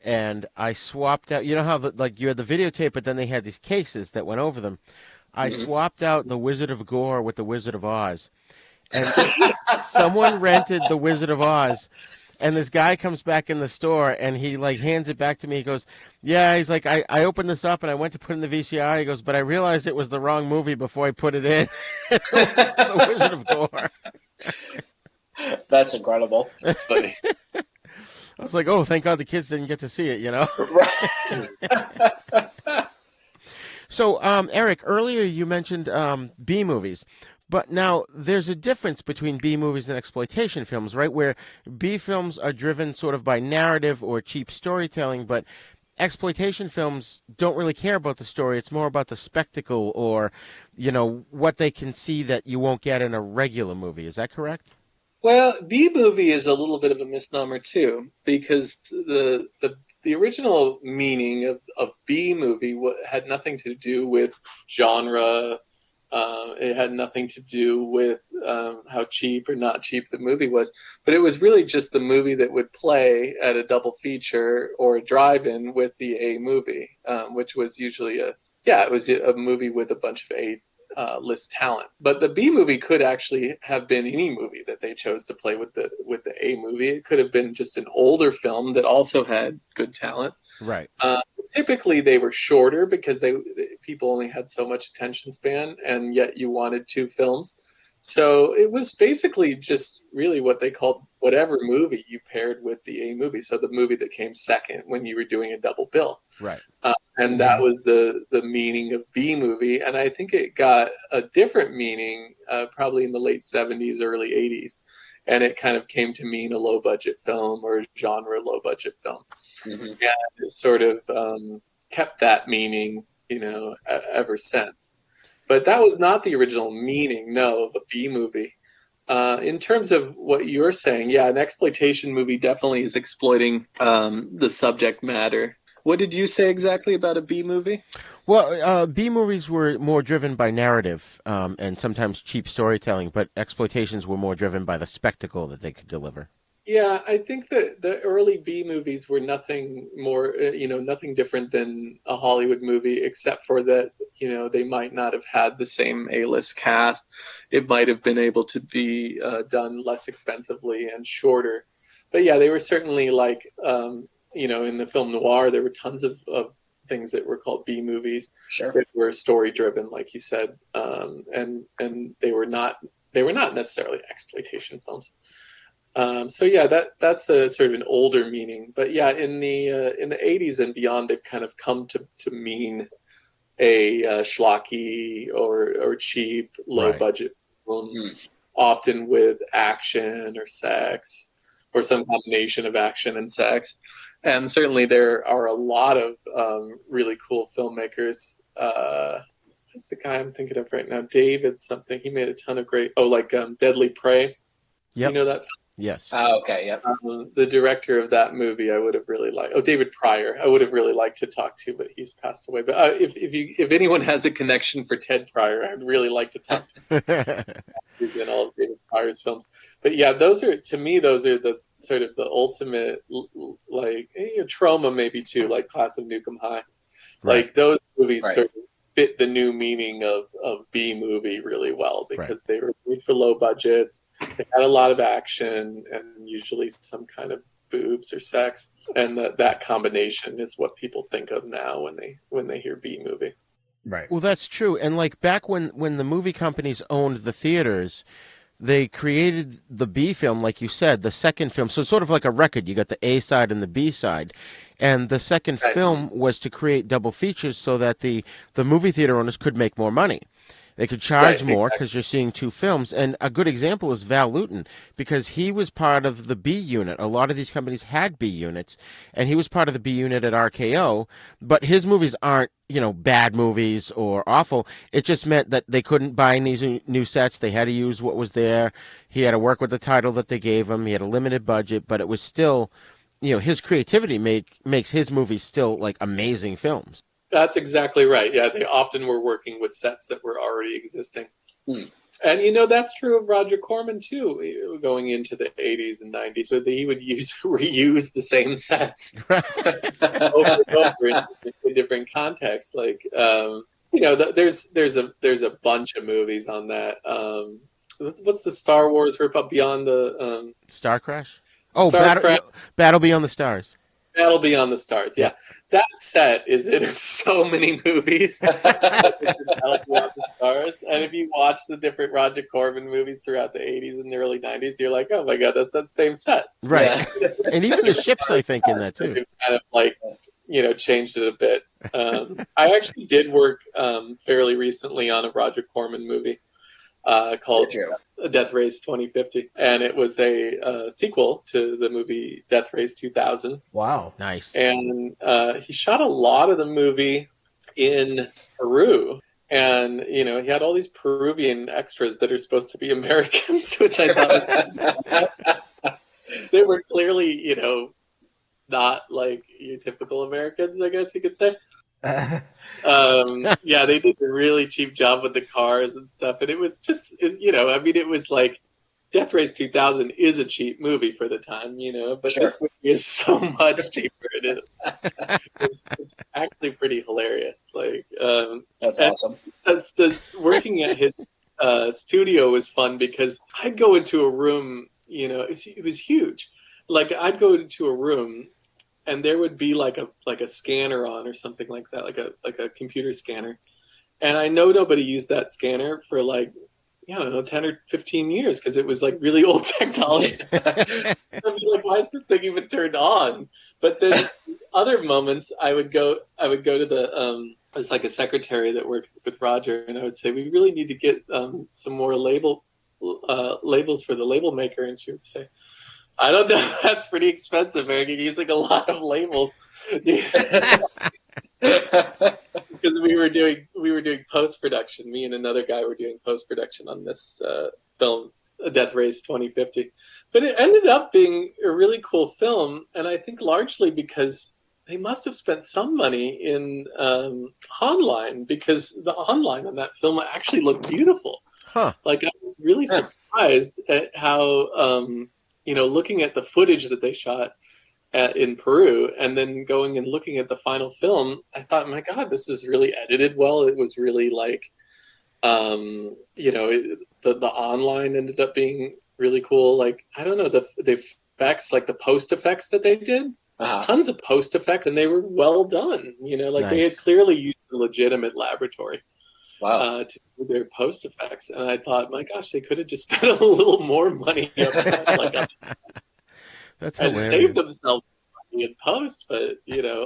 and I swapped out, how you had the videotape, but then they had these cases that went over them. I swapped out the Wizard of Gore with the Wizard of Oz. And someone rented the Wizard of Oz, and this guy comes back in the store, and he hands it back to me. He goes, yeah, he's like, I opened this up, and I went to put in the VCR. He goes, but I realized it was the wrong movie before I put it in. The Wizard of Gore. That's incredible. That's funny. I was like, oh, thank God the kids didn't get to see it, Right. So, Eric, earlier you mentioned B movies. But now there's a difference between B movies and exploitation films, right? Where B films are driven sort of by narrative or cheap storytelling, but exploitation films don't really care about the story. It's more about the spectacle or, what they can see that you won't get in a regular movie. Is that correct? Well, B movie is a little bit of a misnomer too, because the original meaning of B movie had nothing to do with genre. It had nothing to do with how cheap or not cheap the movie was, but it was really just the movie that would play at a double feature or a drive-in with the A movie, which was usually it was a movie with a bunch of A list talent. But the B movie could actually have been any movie that they chose to play with the A movie. It could have been just an older film that also had good talent. Right. Typically, they were shorter because people only had so much attention span, and yet you wanted two films. So it was basically just really what they called whatever movie you paired with the A movie. So the movie that came second when you were doing a double bill. Right. And that was the meaning of B movie. And I think it got a different meaning probably in the late 70s, early 80s. And it kind of came to mean a low-budget film or a genre low-budget film. Mm-hmm. And it sort of kept that meaning, ever since. But that was not the original meaning, of a B movie. In terms of what you're saying, an exploitation movie definitely is exploiting the subject matter. What did you say exactly about a B movie? Well, B movies were more driven by narrative and sometimes cheap storytelling, but exploitations were more driven by the spectacle that they could deliver. Yeah, I think that the early B movies were nothing more, nothing different than a Hollywood movie, except for that, they might not have had the same A-list cast. It might have been able to be done less expensively and shorter. But yeah, they were certainly like, in the film noir, there were tons of things that were called B movies. Sure. That were story driven, like you said, and they were not necessarily exploitation films. That's a sort of an older meaning, but in the 80s and beyond, they've kind of come to mean a schlocky or cheap, low budget film, often with action or sex, or some combination of action and sex. And certainly there are a lot of really cool filmmakers. What's the guy I'm thinking of right now? David something. He made a ton of great. Deadly Prey. Yep. You know that film? Yes. Okay, yep. The director of that movie, I would have really liked. Oh, David Pryor. I would have really liked to talk to, but he's passed away. But if anyone has a connection for Ted Pryor, I'd really like to talk to him. He's in all of David Pryor's films. But yeah, those are the sort of the ultimate, like, trauma maybe too, like Class of Nukem High. Right. Like those movies Right. sort of fit the new meaning of B movie really well because they were made for low budgets. They had a lot of action and usually some kind of boobs or sex, and that combination is what people think of now when they hear B movie. Right. Well, that's true. And like back when the movie companies owned the theaters, they created the B film, like you said, the second film. So it's sort of like a record. You got the A side and the B side. And the second film was to create double features so that the movie theater owners could make more money. They could charge more because you're seeing two films. And a good example is Val Lewton, because he was part of the B unit. A lot of these companies had B units, and he was part of the B unit at RKO. But his movies aren't, bad movies or awful. It just meant that they couldn't buy new sets. They had to use what was there. He had to work with the title that they gave him. He had a limited budget, but it was still, his creativity makes his movies still like amazing films. That's exactly right. Yeah, they often were working with sets that were already existing. And, that's true of Roger Corman, too, going into the 80s and 90s, so that he would reuse the same sets over and over in different contexts. Like, there's a bunch of movies on that. What's the Star Wars rip-up Beyond the... Star Crash? Oh, Battle Beyond the Stars. Battle Beyond the Stars, yeah. That set is in so many movies. Battle Beyond the Stars. And if you watch the different Roger Corman movies throughout the 80s and the early 90s, you're like, oh my God, that's that same set. Right. Yeah. And even the ships, I think, in that too. Kind of changed it a bit. I actually did work fairly recently on a Roger Corman movie called Death Race 2050, and it was a sequel to the movie Death Race 2000. Wow, nice. And he shot a lot of the movie in Peru, and he had all these Peruvian extras that are supposed to be Americans, which I thought was they were clearly not like your typical Americans, I guess you could say. Yeah, they did a really cheap job with the cars and stuff, and it was just, it was like Death Race 2000 is a cheap movie for the time, but this movie is so much cheaper. It's actually pretty hilarious. Like, that's awesome. Working at his studio was fun because I'd go into a room, it was huge. Like, I'd go into a room and there would be like a scanner on or something like that, like a computer scanner. And I know nobody used that scanner for 10 or 15 years because it was like really old technology. I'd be like, why is this thing even turned on? But then other moments I would go to the as like a secretary that worked with Roger, and I would say, we really need to get some more labels for the label maker, and she would say, I don't know. That's pretty expensive, Eric. You're using a lot of labels because we were doing post production. Me and another guy were doing post production on this film, Death Race 2050. But it ended up being a really cool film, and I think largely because they must have spent some money in online, because the online on that film actually looked beautiful. Huh. Like, I was really surprised at how. Looking at the footage that they shot in Peru and then going and looking at the final film, I thought, my God, this is really edited well. It was really like, the online ended up being really cool. Like, I don't know, the effects, like the post effects that they did, tons of post effects, and they were well done. Nice. They had clearly used a legitimate laboratory. Wow. To do their post effects, and I thought, my gosh, they could have just spent a little more money That's and hilarious. saved themselves money in post. But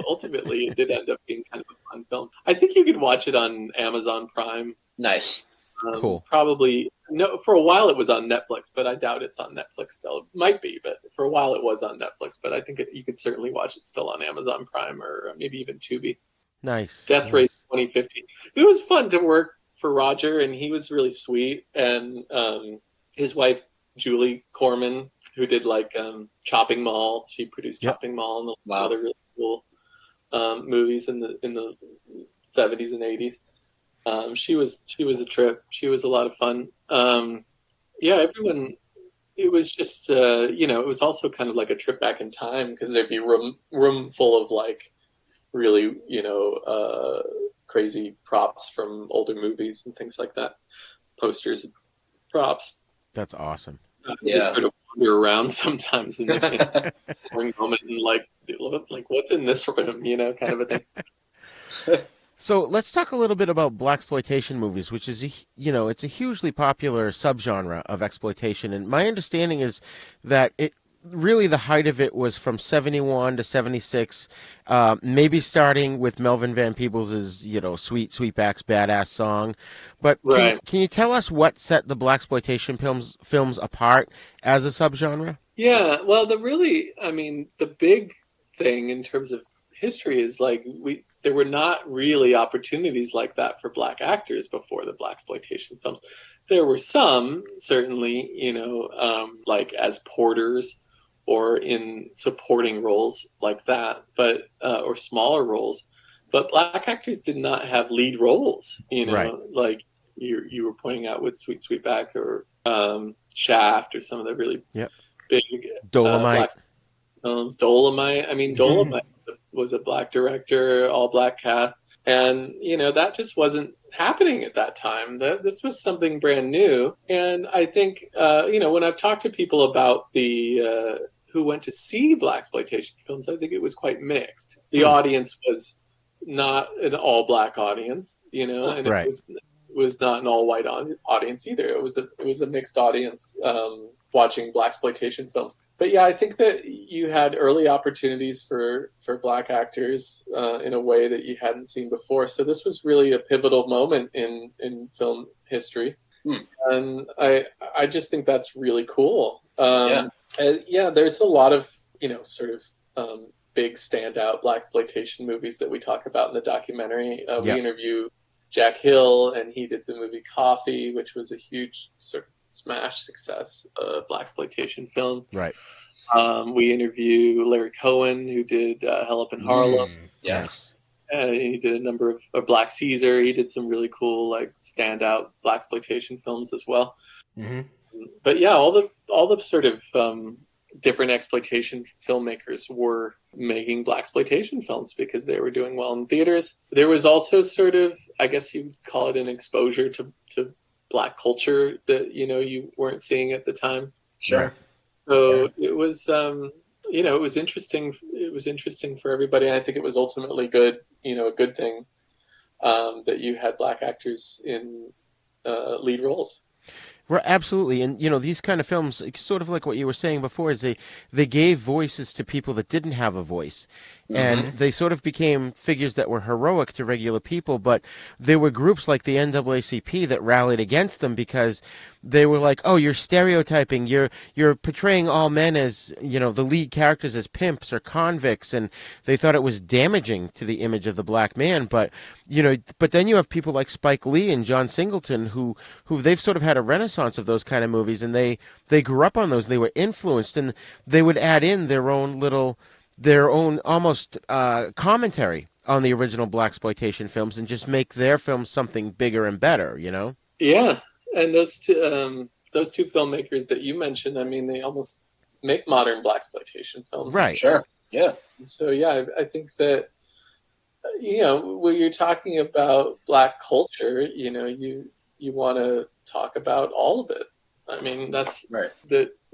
ultimately, it did end up being kind of a fun film. I think you could watch it on Amazon Prime. Nice, cool. Probably no. For a while, it was on Netflix, but I doubt it's on Netflix still. It might be, but for a while, it was on Netflix. But I think you could certainly watch it still on Amazon Prime or maybe even Tubi. Nice. Death Race 2050. It was fun to work for Roger, and he was really sweet. And his wife, Julie Corman, who did like Chopping Mall. She produced Chopping Mall and a lot of other really cool movies in the 70s and 80s. She was a trip. She was a lot of fun. Everyone. It was just it was also kind of like a trip back in time because there'd be room full of like really crazy props from older movies and things like that, posters, props. That's awesome. Just sort of wander around sometimes in the moment and like what's in this room, kind of a thing. So let's talk a little bit about blaxploitation movies, which is it's a hugely popular subgenre of exploitation, and my understanding is that it really the height of it was from 71 to 76, maybe starting with Melvin Van Peebles' Sweet Sweetback's Badass Song. But can you tell us what set the blaxploitation films apart as a subgenre? Yeah, well, the big thing in terms of history is like there were not really opportunities like that for black actors before the blaxploitation films. There were some, certainly, like as porters or in supporting roles like that, but or smaller roles. But black actors did not have lead roles, like you were pointing out with Sweet Sweetback or Shaft or some of the really big Dolomite black films. Dolomite. I mean, Dolomite was a black director, all black cast, and that just wasn't happening at that time. This was something brand new, and I think when I've talked to people about the who went to see blaxploitation films, I think it was quite mixed. The audience was not an all black audience, and it was not an all white audience either. It was a mixed audience watching blaxploitation films. But yeah, I think that you had early opportunities for black actors in a way that you hadn't seen before. So this was really a pivotal moment in film history. And I just think that's really cool. There's a lot of, big standout blaxploitation movies that we talk about in the documentary. We interview Jack Hill, and he did the movie Coffee, which was a huge sort of smash success blaxploitation film. Right. We interview Larry Cohen, who did Hell Up in Harlem. Yes. He did a number of Black Caesar. He did some really cool, like, standout blaxploitation films as well. Mm-hmm. But yeah, all the sort of different exploitation filmmakers were making blaxploitation films because they were doing well in theaters. There was also sort of, I guess you'd call it an exposure to black culture that you weren't seeing at the time. Sure. So it was it was interesting. It was interesting for everybody. And I think it was ultimately good. A good thing that you had black actors in lead roles. Right, absolutely. And, these kind of films, sort of like what you were saying before, is they gave voices to people that didn't have a voice. And they sort of became figures that were heroic to regular people, but there were groups like the NAACP that rallied against them because they were like, oh, you're stereotyping, you're portraying all men as, the lead characters as pimps or convicts, and they thought it was damaging to the image of the black man. But, but then you have people like Spike Lee and John Singleton who they've sort of had a renaissance of those kind of movies, and they grew up on those, they were influenced, and they would add in their own almost commentary on the original blaxploitation films and just make their films something bigger and better, Yeah, and those two filmmakers that you mentioned, I mean, they almost make modern blaxploitation films. Right. Sure. Yeah. So yeah, I think that when you're talking about black culture, you want to talk about all of it. I mean, that's right.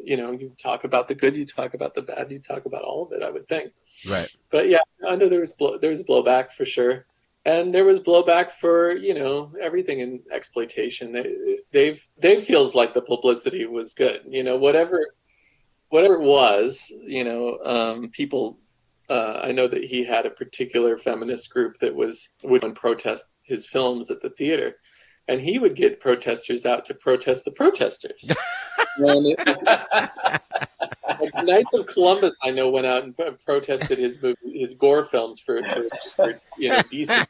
You talk about the good, you talk about the bad, you talk about all of it, I would think. Right. But yeah, there was blowback for sure. And there was blowback for, everything in exploitation. Dave feels like the publicity was good. Whatever it was, people, I know that he had a particular feminist group that would protest his films at the theater. And he would get protesters out to protest the protesters. Like Knights of Columbus, I know, went out and protested his gore films for decent.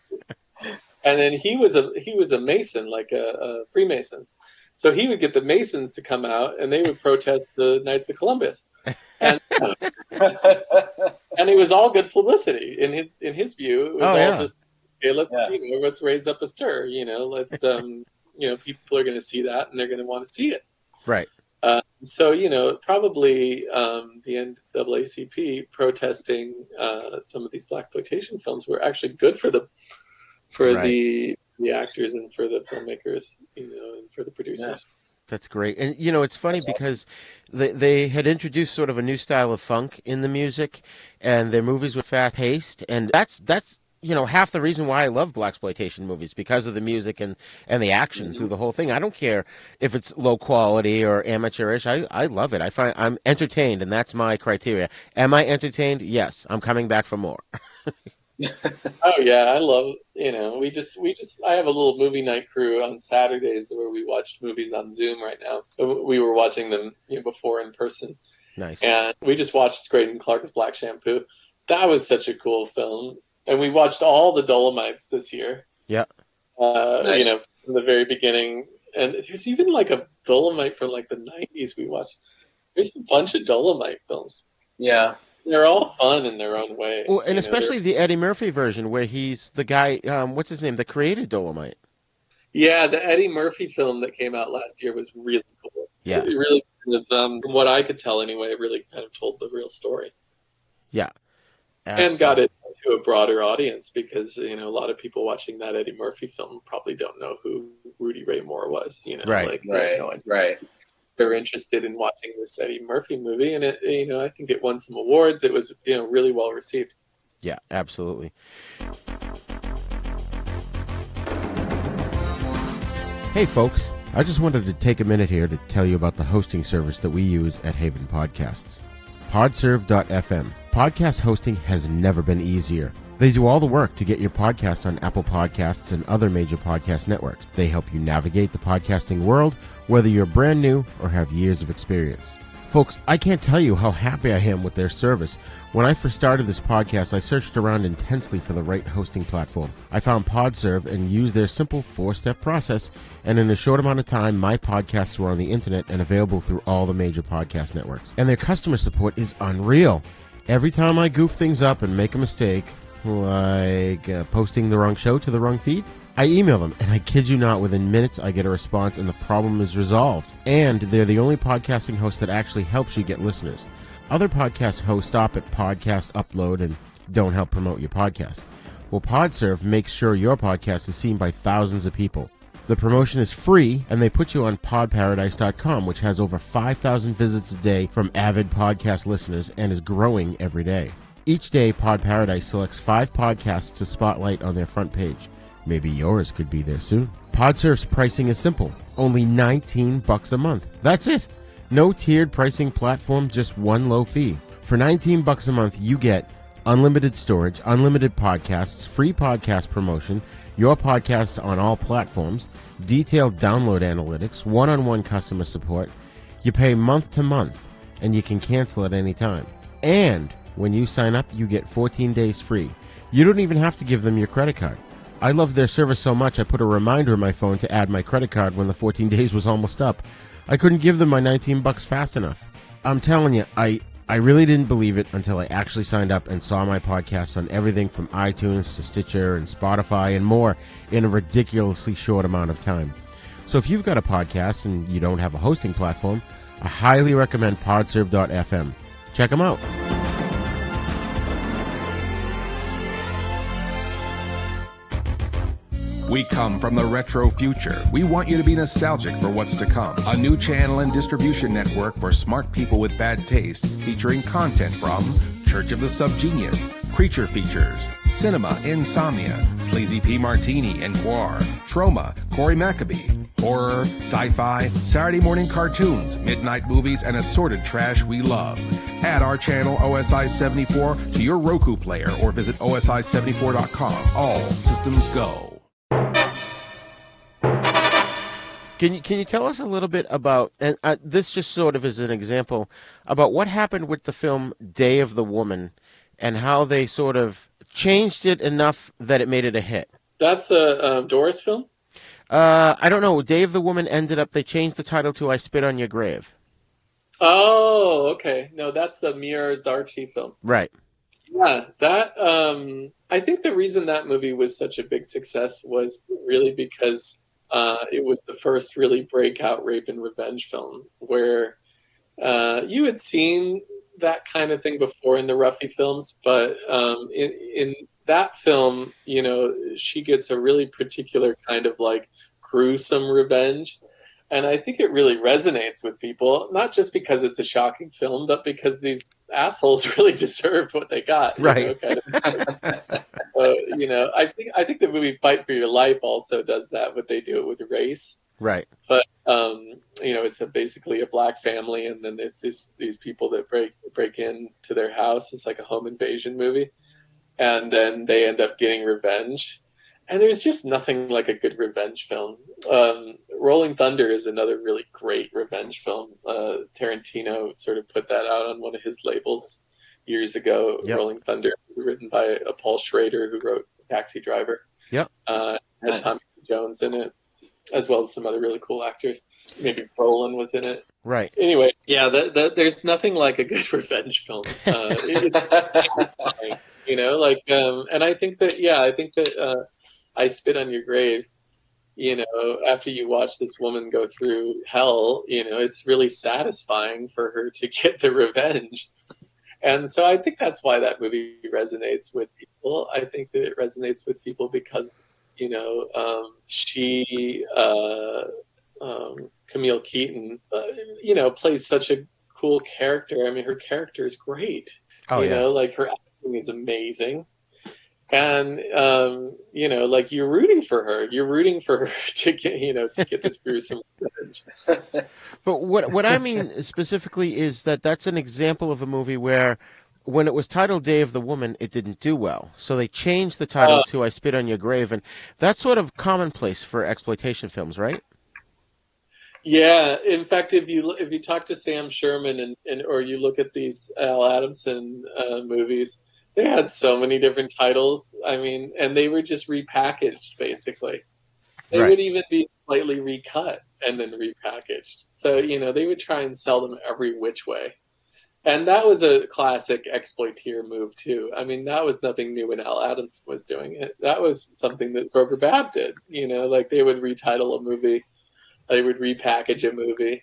And then he was a Mason, like a Freemason. So he would get the Masons to come out, and they would protest the Knights of Columbus, and and it was all good publicity in his view. It was just, okay, let's raise up a stir. Let's people are going to see that, and they're going to want to see it. Right. So probably the NAACP protesting some of these blaxploitation films were actually good for the actors and for the filmmakers, and for the producers. Yeah. That's great. And, it's funny because they had introduced sort of a new style of funk in the music, and their movies were fast-paced, and that's half the reason why I love blaxploitation movies, because of the music and the action through the whole thing. I don't care if it's low quality or amateurish. I love it. I find I'm entertained, and that's my criteria. Am I entertained? Yes. I'm coming back for more. Oh yeah, I love, I have a little movie night crew on Saturdays where we watched movies on Zoom right now. We were watching them before in person. Nice. And we just watched Graydon Clark's Black Shampoo. That was such a cool film. And we watched all the Dolomites this year. Yeah. Nice. From the very beginning. And there's even like a Dolomite from like the 90s we watched. There's a bunch of Dolomite films. Yeah. They're all fun in their own way. Well, and especially the Eddie Murphy version where he's the guy, what's his name, that created Dolomite. Yeah, the Eddie Murphy film that came out last year was really cool. Yeah. It really, from what I could tell anyway, it really kind of told the real story. Yeah. Absolutely. And got it to a broader audience because, a lot of people watching that Eddie Murphy film probably don't know who Rudy Ray Moore was. Right. Right. They're interested in watching this Eddie Murphy movie, and it, I think it won some awards. It was, really well received. Yeah, absolutely. Hey, folks, I just wanted to take a minute here to tell you about the hosting service that we use at Haven Podcasts. Podserve.fm. Podcast hosting has never been easier. They do all the work to get your podcast on Apple Podcasts and other major podcast networks. They help you navigate the podcasting world, whether you're brand new or have years of experience. Folks, I can't tell you how happy I am with their service. When I first started this podcast, I searched around intensely for the right hosting platform. I found Podserve and used their simple 4-step process, and in a short amount of time, my podcasts were on the internet and available through all the major podcast networks. And their customer support is unreal. Every time I goof things up and make a mistake, like posting the wrong show to the wrong feed, I email them, and I kid you not, within minutes I get a response and the problem is resolved. And they're the only podcasting host that actually helps you get listeners. Other podcast hosts stop at podcast upload and don't help promote your podcast. Well, Podserve makes sure your podcast is seen by thousands of people. The promotion is free, and they put you on podparadise.com, which has over 5,000 visits a day from avid podcast listeners and is growing every day. Each day, Pod Paradise selects 5 podcasts to spotlight on their front page. Maybe yours could be there soon. Podserve's pricing is simple. Only $19 a month. That's it. No tiered pricing platform, just one low fee. For $19 a month, you get unlimited storage, unlimited podcasts, free podcast promotion, your podcast on all platforms, detailed download analytics, one-on-one customer support. You pay month to month, and you can cancel at any time. And when you sign up, you get 14 days free. You don't even have to give them your credit card. I love their service so much I put a reminder in my phone to add my credit card when the 14 days was almost up. I couldn't give them my $19 fast enough. I'm telling you, I really didn't believe it until I actually signed up and saw my podcasts on everything from iTunes to Stitcher and Spotify and more in a ridiculously short amount of time. So if you've got a podcast and you don't have a hosting platform, I highly recommend podserve.fm. Check them out. We come from the retro future. We want you to be nostalgic for what's to come. A new channel and distribution network for smart people with bad taste, featuring content from Church of the Subgenius, Creature Features, Cinema, Insomnia, Sleazy P. Martini and Guar, Trauma, Corey Maccabee, horror, sci-fi, Saturday morning cartoons, midnight movies, and assorted trash we love. Add our channel OSI74 to your Roku player or visit OSI74.com. All systems go. Can you tell us a little bit about, and this just sort of is an example, about what happened with the film Day of the Woman and how they sort of changed it enough that it made it a hit? That's a Doris film? I don't know. Day of the Woman ended up, they changed the title to I Spit on Your Grave. Oh, okay. No, that's the Mira Archie film. Right. Yeah, that I think the reason that movie was such a big success was really because it was the first really breakout rape and revenge film where you had seen that kind of thing before in the Ruffy films, but in that film, you know, she gets a really particular kind of like gruesome revenge. And I think it really resonates with people, not just because it's a shocking film, but because these assholes really deserved what they got. Right. You know, I think the movie Fight for Your Life also does that, but they do it with race. Right. But you know, it's basically a black family, and then it's these people that break into their house. It's like a home invasion movie, and then they end up getting revenge. And there's just nothing like a good revenge film. Rolling Thunder is another really great revenge film. Tarantino sort of put that out on one of his labels years ago. Yep. Rolling Thunder, written by Paul Schrader, who wrote Taxi Driver. Yep. Had Tommy Lee Jones in it, as well as some other really cool actors. Maybe Brolin was in it. Right. Anyway, yeah, there's nothing like a good revenge film. You know, like, and I think that I Spit on Your Grave, you know, after you watch this woman go through hell, you know, it's really satisfying for her to get the revenge. And so I think that's why that movie resonates with people. I think that it resonates with people because, you know, Camille Keaton, you know, plays such a cool character. I mean, her character is great. Oh, you know, like her acting is amazing. And, you know, like you're rooting for her to get this gruesome revenge. But what I mean specifically is that's an example of a movie where when it was titled Day of the Woman, it didn't do well. So they changed the title to I Spit on Your Grave. And that's sort of commonplace for exploitation films, right? Yeah. In fact, if you talk to Sam Sherman or you look at these Al Adamson movies, they had so many different titles. I mean, and they were just repackaged, basically. They would even be slightly recut and then repackaged. So, you know, they would try and sell them every which way. And that was a classic exploiteer move, too. I mean, that was nothing new when Al Adamson was doing it. That was something that Grover Babb did. You know, like they would retitle a movie. They would repackage a movie.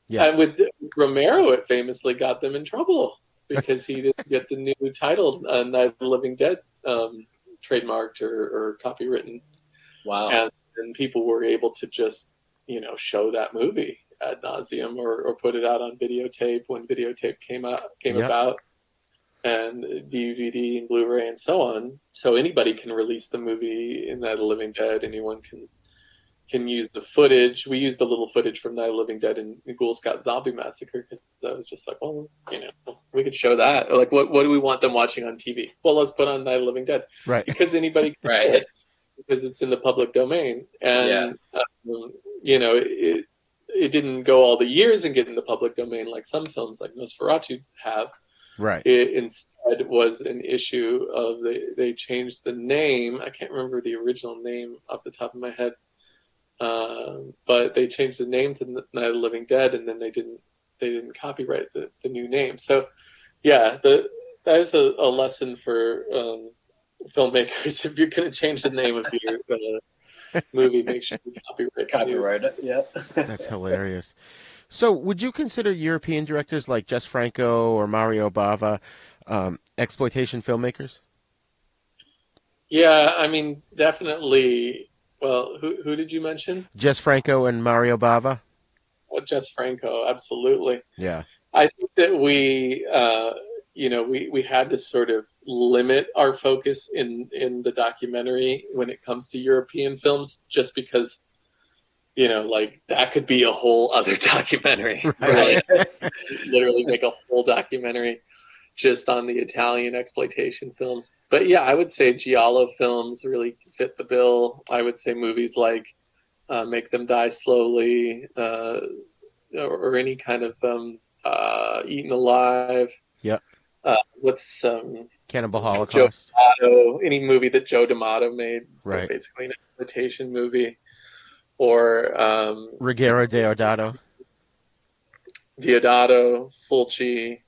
Yeah. And with Romero, it famously got them in trouble. Because he didn't get the new title, Night of the Living Dead, trademarked or copywritten. Wow. And people were able to just, you know, show that movie ad nauseum or put it out on videotape when videotape came about, and DVD and Blu-ray and so on. So anybody can release the movie in Night of the Living Dead. Anyone can use the footage. We used a little footage from Night of the Living Dead and Ghoul Scout Zombie Massacre because I was just like, well, you know, we could show that. Like, what do we want them watching on TV? Well, let's put on Night of the Living Dead. Right. Because anybody can do it because it's in the public domain. And, you know, it didn't go all the years and get in the public domain like some films like Nosferatu have. Right. It instead was an issue of they changed the name. I can't remember the original name off the top of my head. But they changed the name to Night of the Living Dead, and then they didn't copyright the new name. So, yeah, that is a lesson for filmmakers. If you're going to change the name of your movie, make sure you copyright it. Yeah, that's hilarious. So, would you consider European directors like Jess Franco or Mario Bava exploitation filmmakers? Yeah, I mean, definitely. Well, who did you mention? Jess Franco and Mario Bava. Well, Jess Franco, absolutely. Yeah. I think that we had to sort of limit our focus in the documentary when it comes to European films, just because, you know, like that could be a whole other documentary. Right? Literally make a whole documentary just on the Italian exploitation films. But yeah, I would say Giallo films really fit the bill. I would say movies like Make Them Die Slowly, or any kind of Eaten Alive. Yeah. What's Cannibal Joe Holocaust. D'Amato, any movie that Joe D'Amato made is Right. basically an exploitation movie. Or Ruggero Deodato. Deodato, Fulci,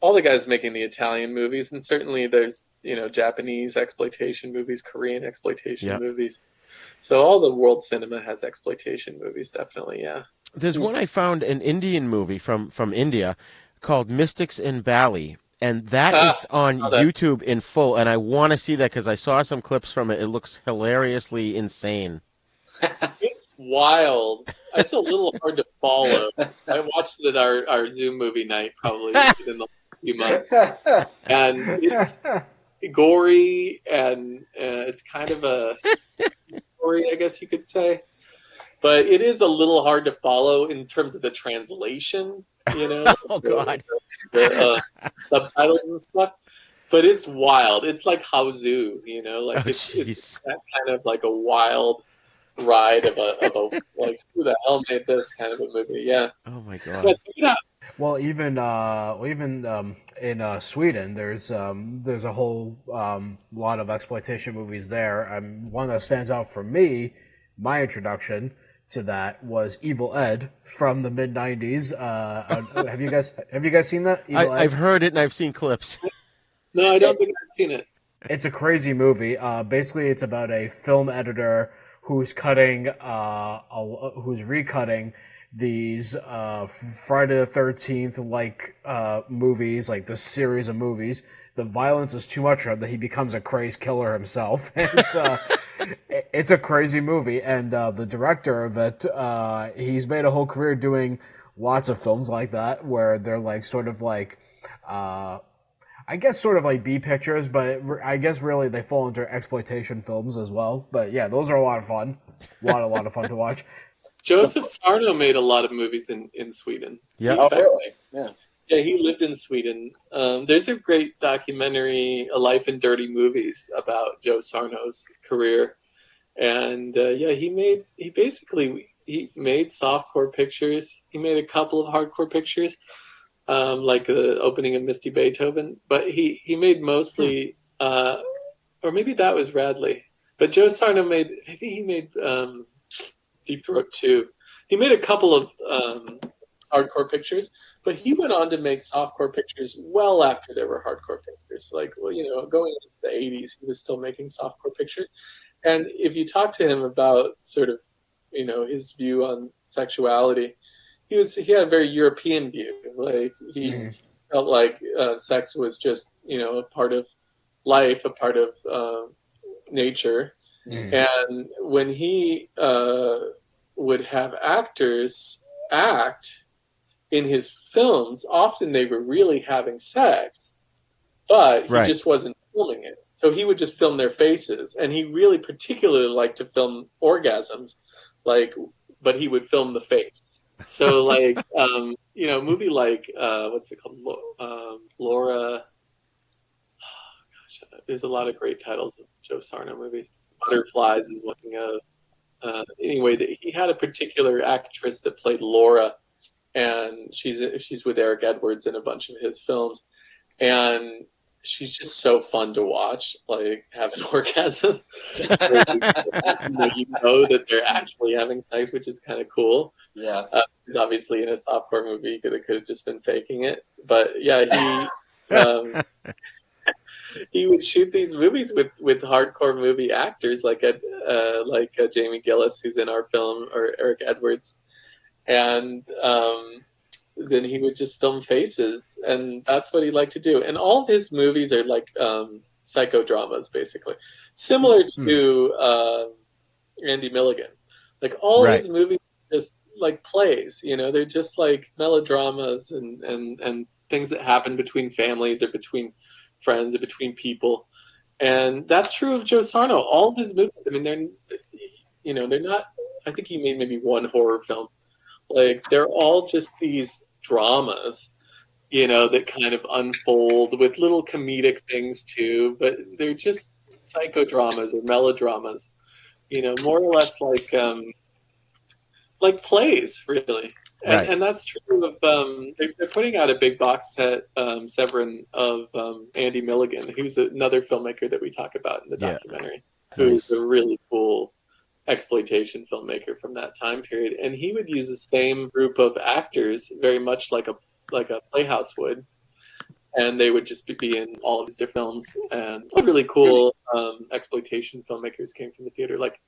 all the guys making the Italian movies, and certainly there's Japanese exploitation movies, Korean exploitation movies. So all the world cinema has exploitation movies, definitely. Yeah. There's one I found, an Indian movie from India called Mystics in Bali, and that is on YouTube in full. And I want to see that because I saw some clips from it. It looks hilariously insane. It's wild. It's a little hard to follow. I watched it at our Zoom movie night probably within the last few months, and it's gory and it's kind of a story, I guess you could say. But it is a little hard to follow in terms of the translation, Oh, God. the subtitles and stuff. But it's wild. It's like Haozu, it's that kind of like a wild ride of a like, who the hell made this kind of a movie? Yeah. Oh my God. But, Well, even in Sweden, there's a whole lot of exploitation movies there. One that stands out for me, my introduction to that was Evil Ed from the mid '90s. Have you guys seen that? I've heard it and I've seen clips. No, I don't think I've seen it. It's a crazy movie. Basically, it's about a film editor who's recutting these Friday the 13th movies, like this series of movies. The violence is too much for him that he becomes a crazed killer himself. It's a crazy movie, and the director of it, he's made a whole career doing lots of films like that, where they're like sort of like B pictures, but I guess really they fall into exploitation films as well. But yeah, those are a lot of fun. A lot of fun to watch. Joseph Sarno made a lot of movies in Sweden. Yeah. Oh, really? Yeah. Yeah, he lived in Sweden. There's a great documentary, A Life in Dirty Movies, about Joe Sarno's career. And he made softcore pictures. He made a couple of hardcore pictures, like the opening of Misty Beethoven. But he made mostly, or maybe that was Radley. But Joe Sarno made Deep Throat 2. He made a couple of hardcore pictures, but he went on to make softcore pictures well after there were hardcore pictures. Like, well, going into the 80s, he was still making softcore pictures. And if you talk to him about sort of, his view on sexuality, he had a very European view. Like, he felt like sex was just, a part of life, a part of nature. And when he would have actors act in his films, often they were really having sex, but he just wasn't filming it. So he would just film their faces, and he really particularly liked to film orgasms, but he would film the face. So a movie like what's it called? Laura. Oh, gosh, there's a lot of great titles of Joe Sarno movies. Butterflies is one of. Anyway, he had a particular actress that played Laura, and she's with Eric Edwards in a bunch of his films, and she's just so fun to watch, like have an orgasm. You know that they're actually having sex, which is kind of cool. Yeah, because obviously in a softcore movie, he could have just been faking it. But yeah, he would shoot these movies with hardcore movie actors like Jamie Gillis, who's in our film, or Eric Edwards, and then he would just film faces, and that's what he liked to do. And all of his movies are like psychodramas, basically, similar to Andy Milligan. Like all his movies are just like plays, they're just like melodramas and things that happen between families or between friends or between people. And that's true of Joe Sarno. All of his movies, I mean, they're not, I think he made maybe one horror film. Like, they're all just these dramas, that kind of unfold with little comedic things too, but they're just psychodramas or melodramas, more or less like plays, really. And that's true of they're putting out a big box set, Severin, of Andy Milligan, who's another filmmaker that we talk about in the documentary, who's a really cool exploitation filmmaker from that time period. And he would use the same group of actors, very much like a Playhouse would, and they would just be in all of his different films. And really cool exploitation filmmakers came from the theater, like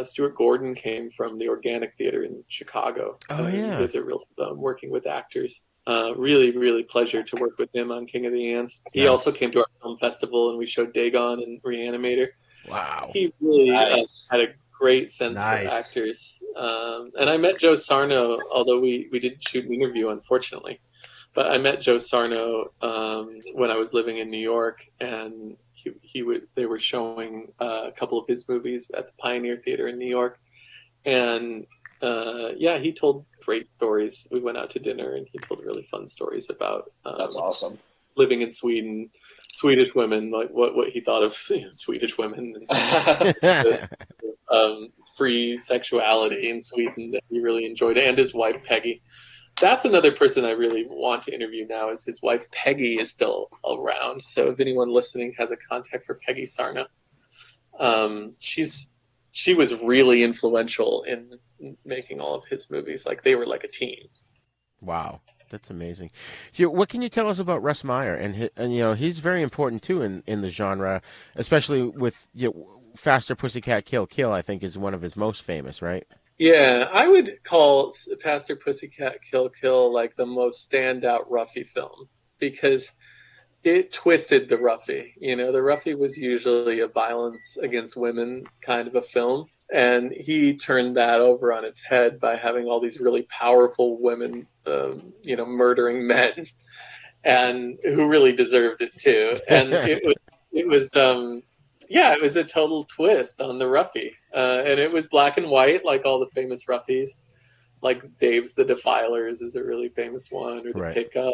Stuart Gordon came from the Organic Theater in Chicago. He was a real working with actors. Really, really pleasure to work with him on King of the Ants. He also came to our film festival, and we showed Dagon and Reanimator. Wow. He really had a great sense for actors. And I met Joe Sarno, although we didn't shoot an interview, unfortunately. But I met Joe Sarno when I was living in New York, and they were showing a couple of his movies at the Pioneer Theater in New York, and he told great stories. We went out to dinner, and he told really fun stories about that's awesome, living in Sweden, Swedish women, like what he thought of Swedish women, and free sexuality in Sweden that he really enjoyed, and his wife Peggy. That's another person I really want to interview now. Is his wife Peggy is still around. So if anyone listening has a contact for Peggy Sarno, she was really influential in making all of his movies. Like they were like a team. Wow, that's amazing. What can you tell us about Russ Meyer? And he's very important too in the genre, especially with Faster Pussycat Kill Kill. I think is one of his most famous, right? Yeah, I would call Faster Pussycat Kill Kill like the most standout Ruffy film because it twisted the Ruffy. The Ruffy was usually a violence against women kind of a film, and he turned that over on its head by having all these really powerful women, murdering men, and who really deserved it too. And it was a total twist on the Ruffy. And it was black and white, like all the famous Ruffies. Like Dave's The Defilers is a really famous one, or The Pickup.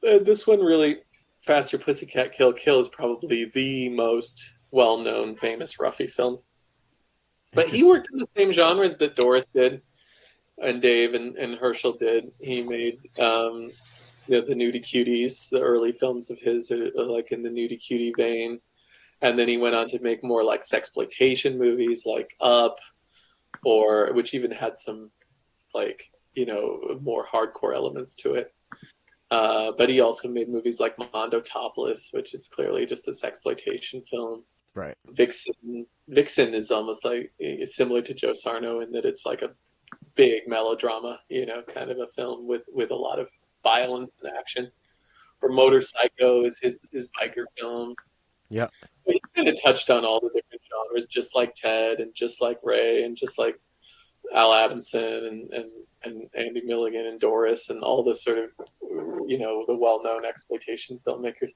This one really, Faster Pussycat Kill Kill, is probably the most well-known famous Ruffy film. But he worked in the same genres that Doris did, and Dave and Herschel did. He made the Nudie Cuties, the early films of his are like in the Nudie Cutie vein. And then he went on to make more like sexploitation movies like Up, which even had some more hardcore elements to it. But he also made movies like Mondo Topless, which is clearly just a sexploitation film. Right. Vixen is almost like similar to Joe Sarno in that it's like a big melodrama, kind of a film with a lot of violence and action. Or Motor Psycho is his biker film. Yeah. So he kind of touched on all the different genres, just like Ted and just like Ray and just like Al Adamson and Andy Milligan and Doris and all the sort of, the well-known exploitation filmmakers.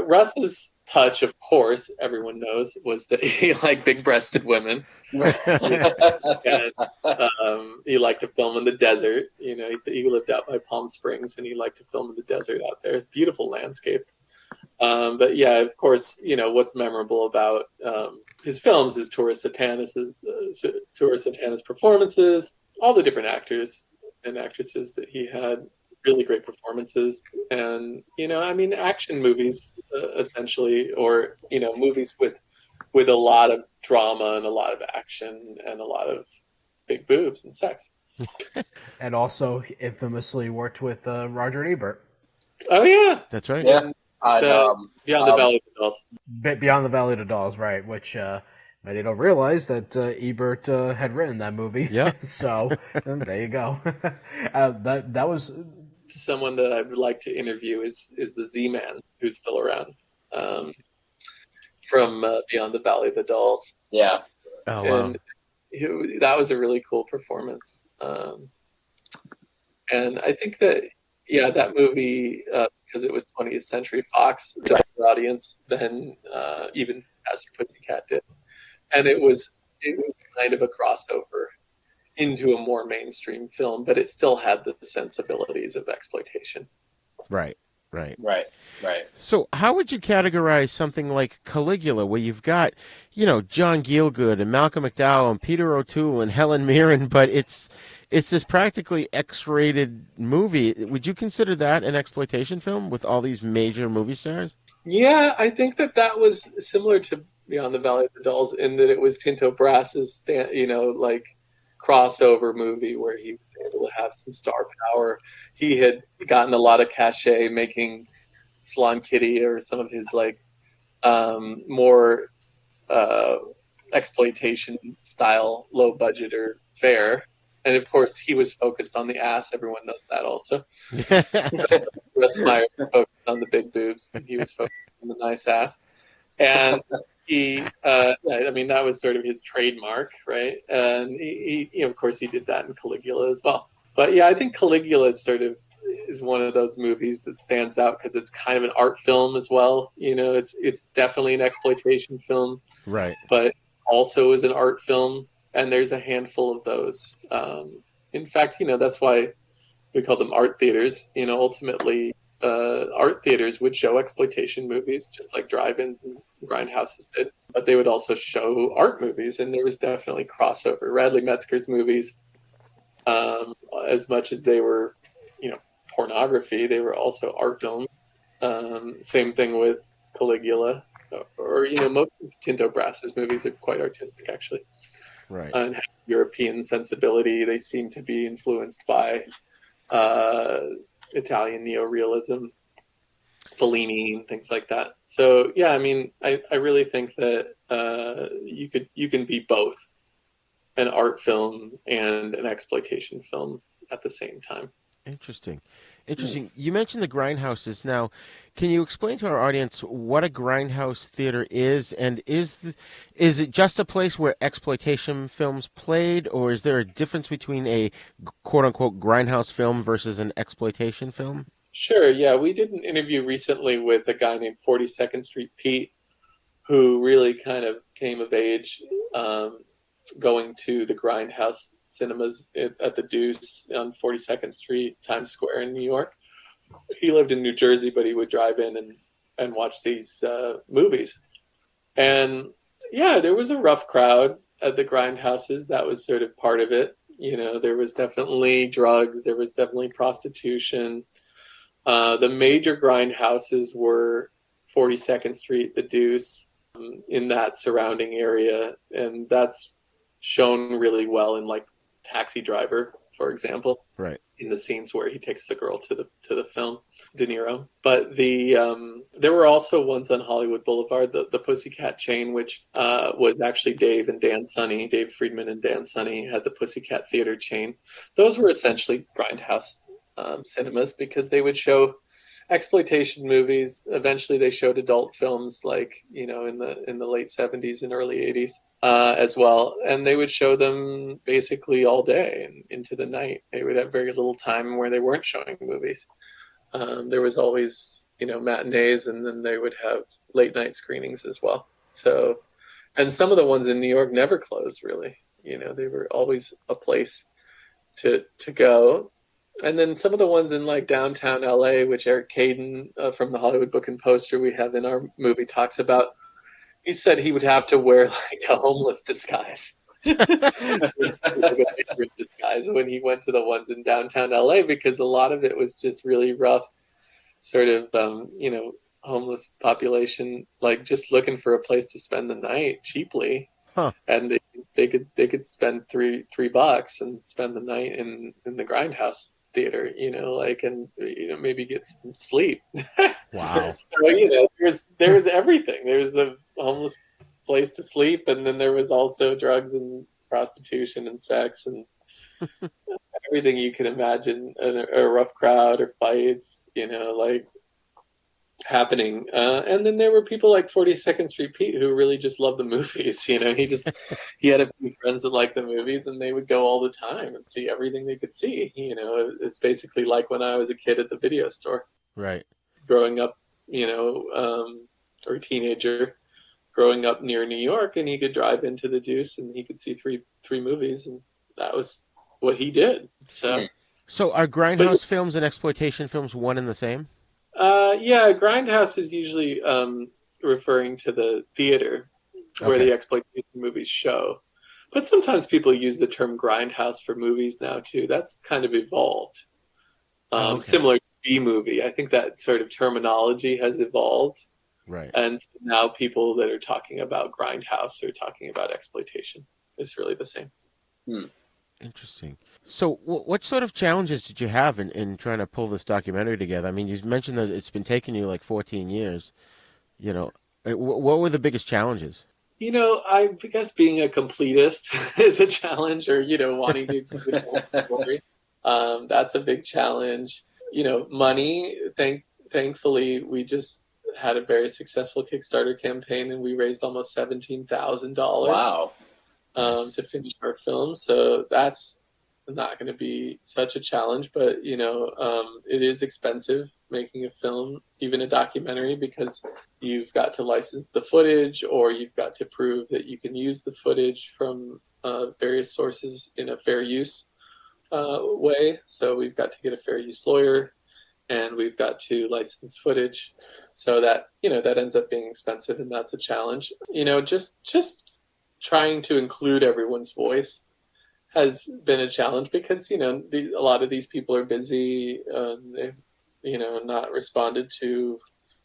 Russ's touch, of course, everyone knows, was that he liked big-breasted women. And, he liked to film in the desert. He lived out by Palm Springs, and he liked to film in the desert out there. It's beautiful landscapes. But yeah, of course, what's memorable about his films is Tourist Satanas performances, all the different actors and actresses that he had, really great performances. And, action movies, essentially, or, movies with a lot of drama and a lot of action and a lot of big boobs and sex. And also infamously worked with Roger Ebert. Oh, yeah. That's right. Yeah. Beyond the Valley of the Dolls. Beyond the Valley of the Dolls, right, which many don't realize that Ebert had written that movie. Yeah. So there you go. That was... Someone that I would like to interview is the Z-Man, who's still around, from Beyond the Valley of the Dolls. Yeah. Oh, wow. And that was a really cool performance. And I think that, that movie, because it was 20th Century Fox, direct audience than even Faster Pussycat did. And it was kind of a crossover into a more mainstream film, but it still had the sensibilities of exploitation. Right. So how would you categorize something like Caligula, where you've got, John Gielgud and Malcolm McDowell and Peter O'Toole and Helen Mirren, but it's it's this practically X-rated movie. Would you consider that an exploitation film with all these major movie stars? Yeah, I think that was similar to Beyond the Valley of the Dolls in that it was Tinto Brass's, like crossover movie where he was able to have some star power. He had gotten a lot of cachet making Salon Kitty or some of his more exploitation style, low budgeter fare. And of course, he was focused on the ass. Everyone knows that also. Russ Meyer focused on the big boobs. He was focused on the nice ass. And he, that was sort of his trademark, right? And he, of course, he did that in Caligula as well. But yeah, I think Caligula is one of those movies that stands out because it's kind of an art film as well. It's definitely an exploitation film, right? But also is an art film, and there's a handful of those. In fact, that's why we call them art theaters. Ultimately, art theaters would show exploitation movies just like drive-ins and grindhouses did, but they would also show art movies, and there was definitely crossover. Radley Metzger's movies, as much as they were, pornography, they were also art films. Same thing with Caligula, or most of Tinto Brass's movies are quite artistic, actually. Right. And have European sensibility. They seem to be influenced by Italian neorealism, Fellini, and things like that. So yeah, I really think that you can be both an art film and an exploitation film at the same time. Interesting. You mentioned the grindhouses. Now, can you explain to our audience what a grindhouse theater is, and is it just a place where exploitation films played, or is there a difference between a quote-unquote grindhouse film versus an exploitation film? Sure, yeah. We did an interview recently with a guy named 42nd Street Pete, who really kind of came of age going to the grindhouse cinemas at the Deuce on 42nd Street, Times Square in New York. He lived in New Jersey, but he would drive in and watch these movies. And yeah, there was a rough crowd at the grindhouses. That was sort of part of it. There was definitely drugs. There was definitely prostitution. The major grindhouses were 42nd Street, the Deuce, in that surrounding area. And that's shown really well in Taxi Driver, for example, right? In the scenes where he takes the girl to the film, De Niro. But there were also ones on Hollywood Boulevard, the Pussycat chain, which was actually Dave Friedman and Dan Sunny had the Pussycat Theater chain. Those were essentially grindhouse cinemas because they would show exploitation movies. Eventually they showed adult films in the late 70s and early 80s as well, and they would show them basically all day and into the night. They would have very little time where they weren't showing movies. There was always matinees, and then they would have late night screenings as well. So, and some of the ones in New York never closed really. They were always a place to go. And then some of the ones in downtown LA, which Eric Caden from the Hollywood Book and Poster we have in our movie talks about, he said he would have to wear a homeless disguise. Disguise when he went to the ones in downtown LA, because a lot of it was just really rough, sort of homeless population, just looking for a place to spend the night cheaply. Huh. And they could spend $3 and spend the night in the grindhouse theater, and maybe get some sleep. Wow. So there was everything. There was the homeless place to sleep, and then there was also drugs and prostitution and sex and everything you can imagine, a rough crowd or fights, happening. And then there were people like 42nd Street Pete who really just loved the movies. He had a few friends that liked the movies, and they would go all the time and see everything they could see. It's basically like when I was a kid at the video store. Right. Growing up, or a teenager growing up near New York, and he could drive into the Deuce and he could see three movies, and that was what he did. So are grindhouse films and exploitation films one and the same? Yeah, grindhouse is usually referring to the theater where the exploitation movies show. But sometimes people use the term grindhouse for movies now too. That's kind of evolved. Similar to B-movie. I think that sort of terminology has evolved. Right. And now people that are talking about grindhouse are talking about exploitation. It's really the same. Interesting. So what sort of challenges did you have in trying to pull this documentary together? I mean, you mentioned that it's been taking you like 14 years. You know, what were the biggest challenges? You know, I guess being a completist is a challenge, or, you know, wanting to do the whole story. That's a big challenge. You know, money, thankfully, we just had a very successful Kickstarter campaign, and we raised almost $17,000. Wow. To finish our film. So that's not going to be such a challenge, but, you know, it is expensive making a film, even a documentary, because you've got to license the footage, or you've got to prove that you can use the footage from various sources in a fair use way. So we've got to get a fair use lawyer, and we've got to license footage. So that, you know, that ends up being expensive, and that's a challenge. You know, just trying to include everyone's voice has been a challenge, because, you know, a lot of these people are busy. They've, you know, not responded to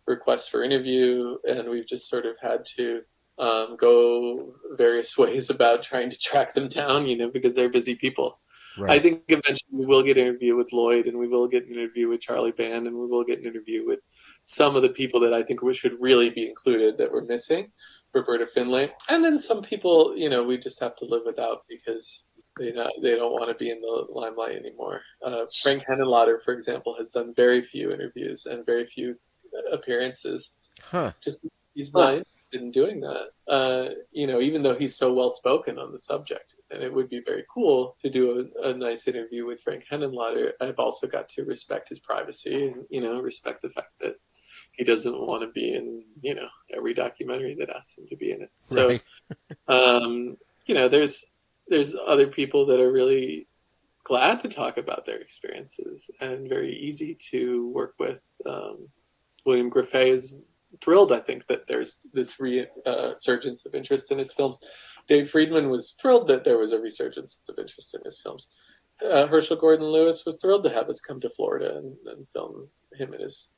requests for interview, and we've just sort of had to go various ways about trying to track them down, you know, because they're busy people. Right. I think eventually we will get an interview with Lloyd, and we will get an interview with Charlie Band, and we will get an interview with some of the people that I think we should really be included that we're missing. Roberta Finlay, and then some people, you know, we just have to live without, because they don't want to be in the limelight anymore. Frank Henenlotter, for example, has done very few interviews and very few appearances. Just he's not interested in doing that. You know, even though he's so well spoken on the subject, and it would be very cool to do a nice interview with Frank Henenlotter. I've also got to respect his privacy, and, you know, respect the fact that he doesn't want to be in, you know, every documentary that asks him to be in it. So, right. You know, there's other people that are really glad to talk about their experiences and very easy to work with. William Griffey is thrilled, I think, that there's this resurgence of interest in his films. Dave Friedman was thrilled that there was a resurgence of interest in his films. Herschel Gordon Lewis was thrilled to have us come to Florida and film him in his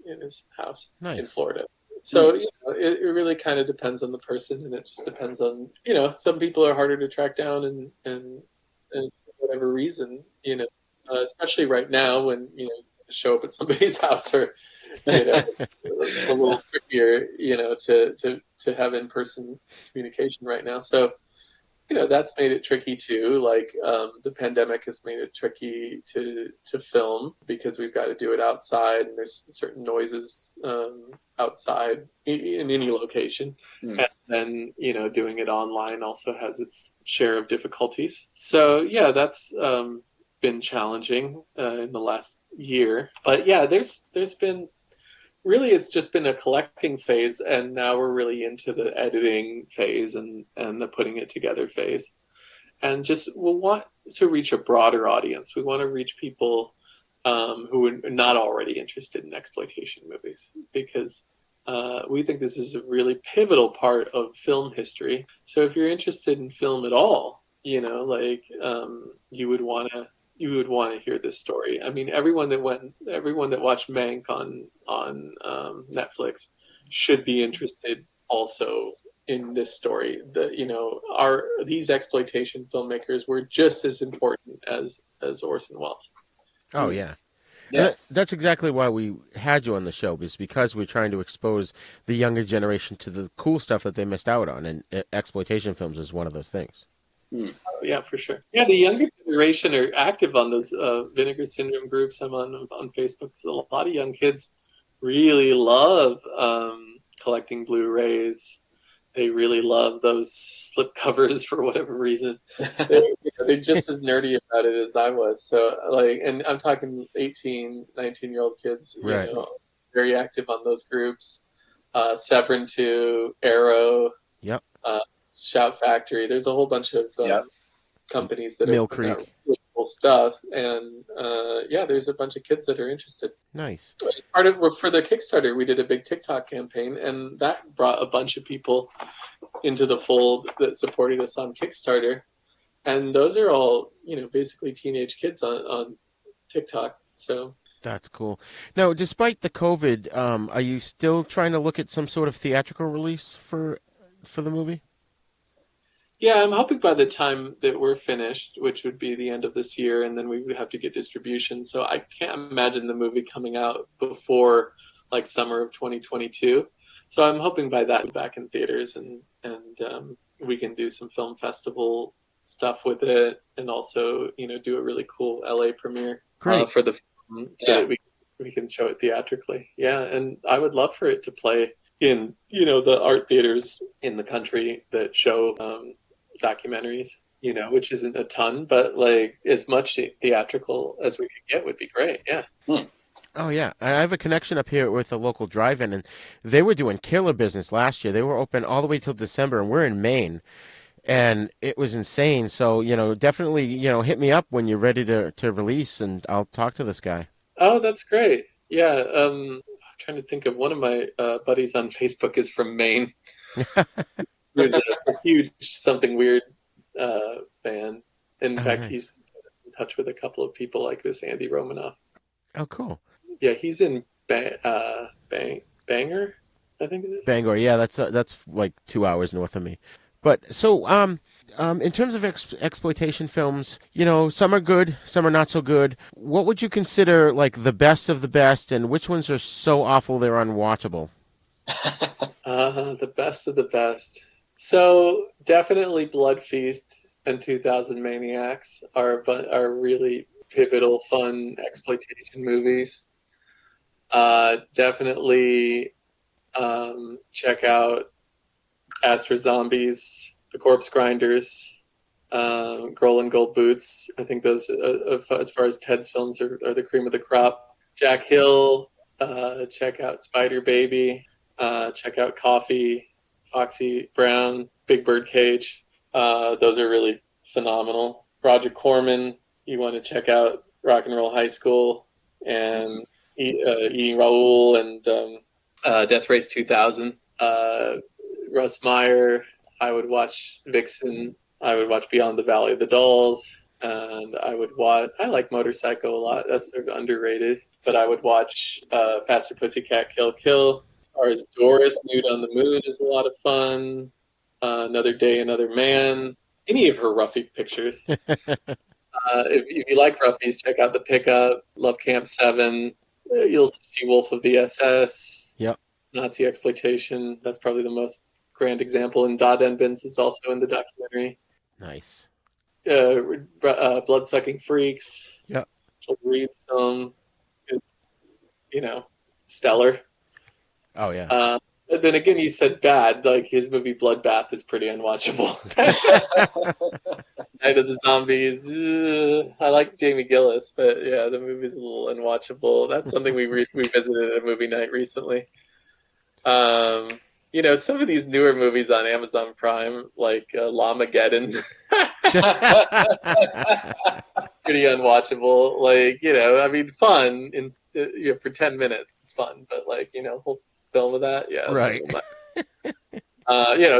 house in Florida. So, you know, it really kind of depends on the person, and it just depends on, you know, some people are harder to track down, and for whatever reason, you know, especially right now when, you know, show up at somebody's house, or, you know, a little trickier, you know, to have in-person communication right now. So, you know, that's made it tricky too. Like, the pandemic has made it tricky to film, because we've got to do it outside, and there's certain noises outside in any location. And then, you know, doing it online also has its share of difficulties. So yeah, that's been challenging in the last year. But yeah, there's been, really, it's just been a collecting phase, and now we're really into the editing phase and the putting it together phase. And just, we'll want to reach a broader audience. We want to reach people who are not already interested in exploitation movies, because we think this is a really pivotal part of film history. So if you're interested in film at all, you know, like, you would want to hear this story. I mean, everyone that watched Mank on Netflix should be interested also in this story. You know, these exploitation filmmakers were just as important as Orson Welles. Oh yeah. Yeah. That's exactly why we had you on the show, is because we're trying to expose the younger generation to the cool stuff that they missed out on, and exploitation films is one of those things. Yeah, for sure. Yeah, the younger generation are active on those Vinegar Syndrome groups. I'm on Facebook. So a lot of young kids really love collecting Blu-rays. They really love those slip covers for whatever reason. They're just as nerdy about it as I was. So, like, and I'm talking 18, 19-year-old kids, you know, very active on those groups. Severin 2, Arrow. Yep. Shout Factory. There's a whole bunch of companies that Mill are putting Creek. out really cool stuff, and yeah, there's a bunch of kids that are interested. Nice. For the Kickstarter, we did a big TikTok campaign, and that brought a bunch of people into the fold that supported us on Kickstarter. And those are all, basically teenage kids on TikTok. So that's cool. Now, despite the COVID, are you still trying to look at some sort of theatrical release for the movie? Yeah, I'm hoping by the time that we're finished, which would be the end of this year, and then we would have to get distribution. So I can't imagine the movie coming out before like summer of 2022. So I'm hoping by that back in theaters and we can do some film festival stuff with it, and also do a really cool LA premiere for the film so that we can show it theatrically. Yeah, and I would love for it to play in the art theaters in the country that show documentaries, which isn't a ton, but like as much theatrical as we could get would be great. Yeah. Oh yeah, I have a connection up here with a local drive-in, and they were doing killer business last year. They were open all the way till December, and we're in Maine, and it was insane. So definitely hit me up when you're ready to release, and I'll talk to this guy. Oh, that's great. Yeah, I'm trying to think of one of my buddies on Facebook is from Maine. Who's a huge Something Weird fan. In fact, nice. He's in touch with a couple of people like this Andy Romanoff. Oh, cool. Yeah, he's in Bangor, I think it is. Bangor, yeah, that's like 2 hours north of me. But so, in terms of exploitation films, some are good, some are not so good. What would you consider like the best of the best, and which ones are so awful they're unwatchable? The best of the best. So definitely Blood Feast and 2000 Maniacs are really pivotal, fun exploitation movies. Definitely check out As for Zombies, The Corpse Grinders, Girl in Gold Boots. I think those, as far as Ted's films, are the cream of the crop. Jack Hill, check out Spider Baby, check out Coffee, Foxy Brown, Big Bird Cage. Those are really phenomenal. Roger Corman, you want to check out Rock and Roll High School and Eating Raoul and Death Race 2000. Russ Meyer, I would watch Vixen. I would watch Beyond the Valley of the Dolls. And I like Motorcycle a lot. That's sort of underrated. But I would watch Faster Pussycat Kill Kill. As far as Doris, Nude on the Moon is a lot of fun. Another Day, Another Man. Any of her Ruffy pictures. If you like Ruffies, check out The Pickup, Love Camp 7. You'll see Wolf of the SS. Yep. Nazi Exploitation. That's probably the most grand example. And Dod Bens is also in the documentary. Nice. Blood-Sucking Freaks. Yep. Joel Reed's film is, stellar. Oh, yeah. Then again, you said bad. Like, his movie Bloodbath is pretty unwatchable. Night of the Zombies. I like Jamie Gillis, but yeah, the movie's a little unwatchable. That's something we revisited at a movie night recently. Some of these newer movies on Amazon Prime, like Lamageddon, pretty unwatchable. Like, fun for 10 minutes, it's fun, but whole film of that, yeah, right.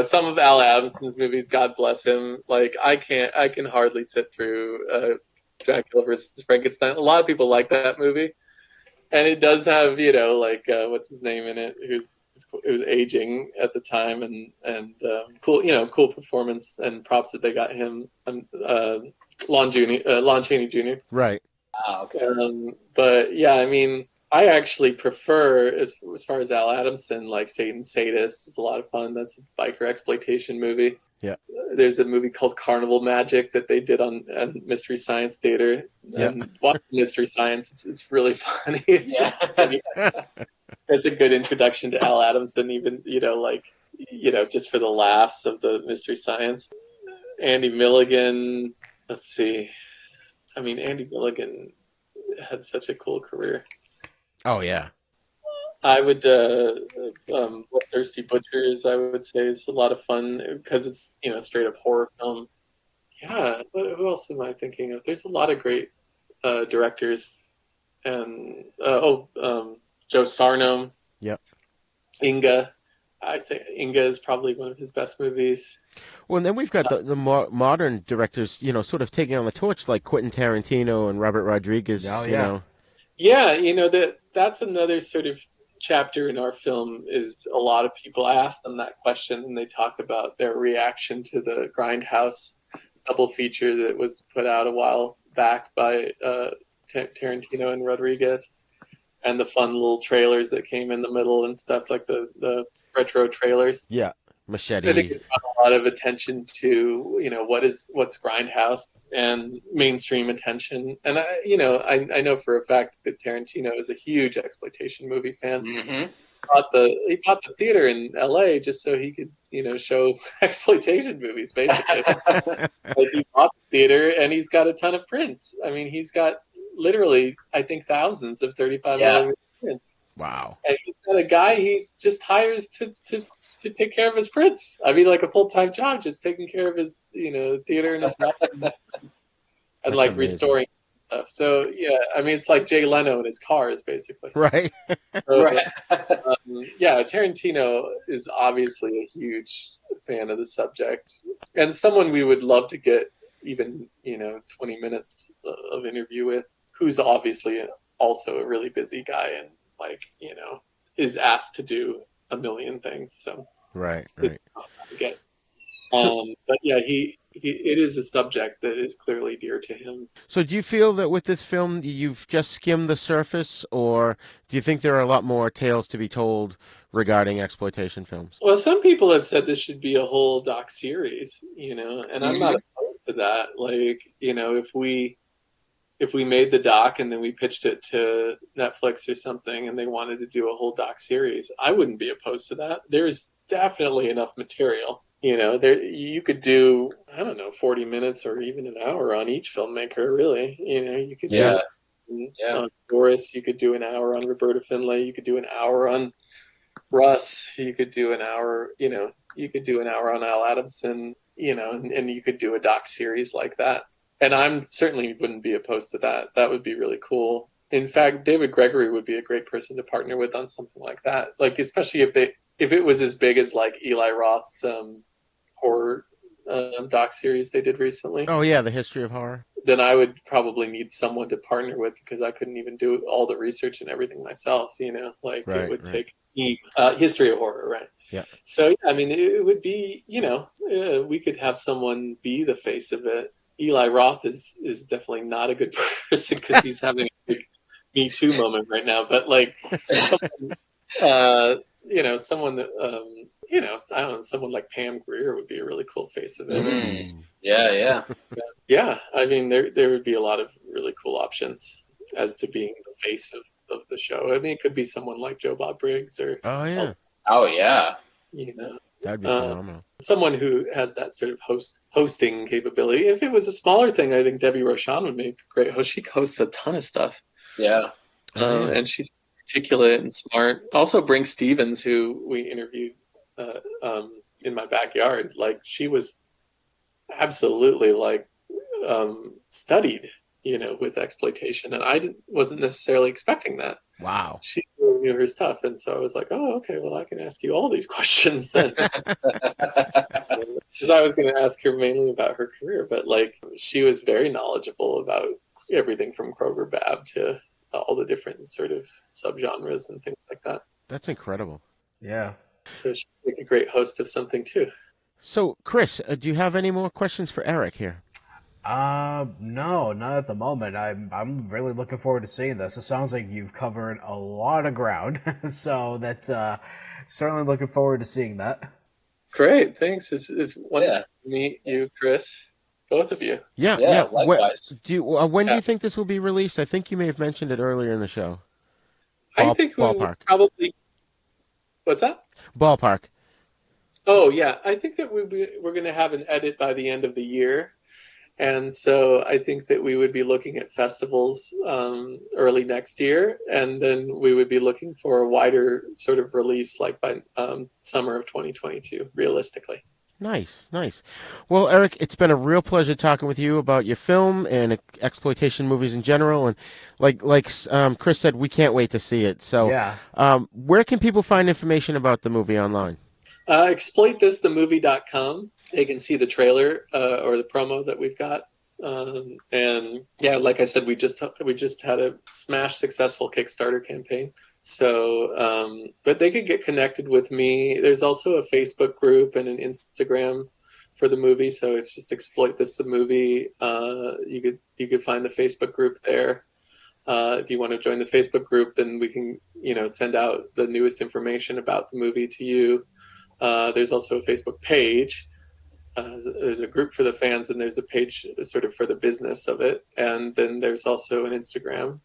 Some of Al Adamson's movies, God bless him. Like, I can hardly sit through Dracula versus Frankenstein. A lot of people like that movie, and it does have what's his name in it, who's aging at the time, and cool performance and props that they got him. Lon Chaney Jr. Right. Okay. But yeah, I actually prefer, as far as Al Adamson, like Satan Sadist is a lot of fun. That's a biker exploitation movie. Yeah. There's a movie called Carnival Magic that they did on Mystery Science Theater. And watch Mystery Science. It's really funny. It's really funny. It's a good introduction to Al Adamson, even, just for the laughs of the Mystery Science. Andy Milligan. Let's see. Andy Milligan had such a cool career. Oh, yeah. I would, Bloodthirsty Butchers, I would say, is a lot of fun because it's, straight up horror film. Yeah, who else am I thinking of? There's a lot of great directors. And, Joe Sarnome. Yep. Inga. I say Inga is probably one of his best movies. Well, and then we've got the modern directors, sort of taking on the torch, like Quentin Tarantino and Robert Rodriguez. Oh, you yeah. know. Yeah, that's another sort of chapter in our film. Is a lot of people ask them that question, and they talk about their reaction to the Grindhouse double feature that was put out a while back by Tarantino and Rodriguez, and the fun little trailers that came in the middle and stuff, like the retro trailers. Yeah, Machete. I think it got a lot of attention to, what's Grindhouse and mainstream attention. And I know for a fact that Tarantino is a huge exploitation movie fan. Mm-hmm. He bought the theater in LA just so he could, show exploitation movies, basically. He bought the theater and he's got a ton of prints. I mean, he's got literally, I think, thousands of 35 millimeter prints. Wow. And he's got a guy he just hires to take care of his prints. I mean, like a full-time job, just taking care of his, theater and his and like restoring stuff. So yeah, I mean, it's like Jay Leno and his cars, basically. Right. So, right. Tarantino is obviously a huge fan of the subject, and someone we would love to get even 20 minutes of interview with, who's obviously also a really busy guy and is asked to do a million things. So right. But yeah, it is a subject that is clearly dear to him. So do you feel that with this film you've just skimmed the surface, or do you think there are a lot more tales to be told regarding exploitation films? Well, some people have said this should be a whole doc series, and I'm not opposed to that. Like, if we made the doc and then we pitched it to Netflix or something and they wanted to do a whole doc series, I wouldn't be opposed to that. There's definitely enough material. You could do, 40 minutes or even an hour on each filmmaker, really. You could do on Boris, you could do an hour on Roberta Findlay, you could do an hour on Russ, you could do an hour, you could do an hour on Al Adamson, and you could do a doc series like that. And I'm certainly wouldn't be opposed to that. That would be really cool. In fact, David Gregory would be a great person to partner with on something like that. Like, especially if it was as big as like Eli Roth's horror doc series they did recently. Oh yeah, the history of horror. Then I would probably need someone to partner with, because I couldn't even do all the research and everything myself. It would take history of horror, right? Yeah. So I mean, it would be we could have someone be the face of it. Eli Roth is definitely not a good person because he's having a big Me Too moment right now. But like, someone that, I don't know, someone like Pam Grier would be a really cool face of it. Mm. Yeah. Yeah. I mean, there would be a lot of really cool options as to being the face of the show. I mean, it could be someone like Joe Bob Briggs or. Oh yeah. Oh yeah. That'd be phenomenal. Someone who has that sort of hosting capability. If it was a smaller thing, I think Debbie Rochon would make a great host. She hosts a ton of stuff. Yeah. And she's articulate and smart. Also, Brink Stevens, who we interviewed in my backyard. Like, she was absolutely studied, with exploitation. And I wasn't necessarily expecting that. Wow. She really knew her stuff. And so I was like, oh, okay, well, I can ask you all these questions then. Because I was going to ask her mainly about her career. But, she was very knowledgeable about everything from Kroger Bab to all the different sort of subgenres and things like that. That's incredible. Yeah. So she'd make a great host of something, too. So, Chris, do you have any more questions for Eric here? No, not at the moment. I'm really looking forward to seeing this. It sounds like you've covered a lot of ground, so that's certainly looking forward to seeing that. Great, thanks. It's wonderful to meet you, Chris. Both of you. Yeah. Likewise. When do you think this will be released? I think you may have mentioned it earlier in the show. I think we would probably. What's that? Ballpark. Oh yeah, I think that we're going to have an edit by the end of the year. And so I think that we would be looking at festivals early next year, and then we would be looking for a wider sort of release by summer of 2022, realistically. Nice. Well, Eric, it's been a real pleasure talking with you about your film and exploitation movies in general. And like Chris said, we can't wait to see it. So yeah. Where can people find information about the movie online? ExploitThisTheMovie.com. They can see the trailer or the promo that we've got. And yeah, like I said, we just had a smash successful Kickstarter campaign. So, but they could get connected with me. There's also a Facebook group and an Instagram for the movie. So it's just Exploit This the Movie. You could find the Facebook group there. If you want to join the Facebook group, then we can, send out the newest information about the movie to you. There's also a Facebook page. There's a group for the fans, and there's a page sort of for the business of it. And then there's also an Instagram.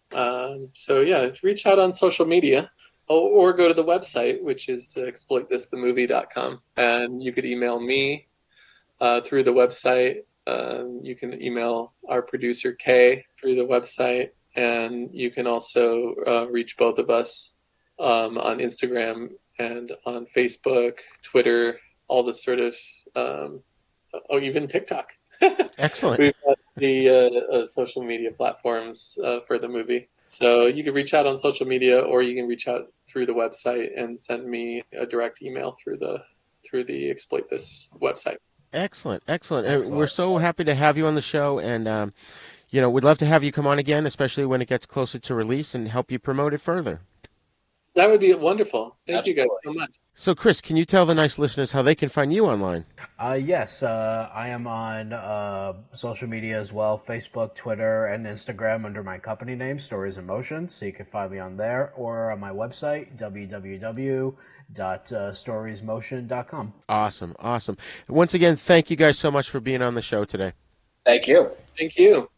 So yeah, reach out on social media or go to the website, which is exploitthisthemovie.com. And you could email me through the website. You can email our producer, Kay, through the website. And you can also reach both of us on Instagram and on Facebook, Twitter, all the sort of, even TikTok. Excellent. We've got the social media platforms for the movie. So you can reach out on social media, or you can reach out through the website and send me a direct email through the Exploit This website. Excellent. We're so happy to have you on the show, and we'd love to have you come on again, especially when it gets closer to release, and help you promote it further. That would be wonderful. Thank you guys so much. So, Chris, can you tell the nice listeners how they can find you online? Yes, I am on social media as well, Facebook, Twitter, and Instagram under my company name, Stories in Motion. So you can find me on there or on my website, www.storiesmotion.com. Awesome. Once again, thank you guys so much for being on the show today. Thank you. Thank you.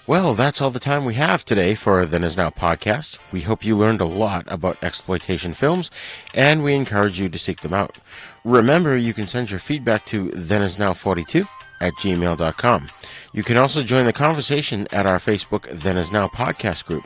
Well, that's all the time we have today for Then Is Now podcast. We hope you learned a lot about exploitation films, and we encourage you to seek them out. Remember, you can send your feedback to thenisnow42@gmail.com. You can also join the conversation at our Facebook Then Is Now podcast group.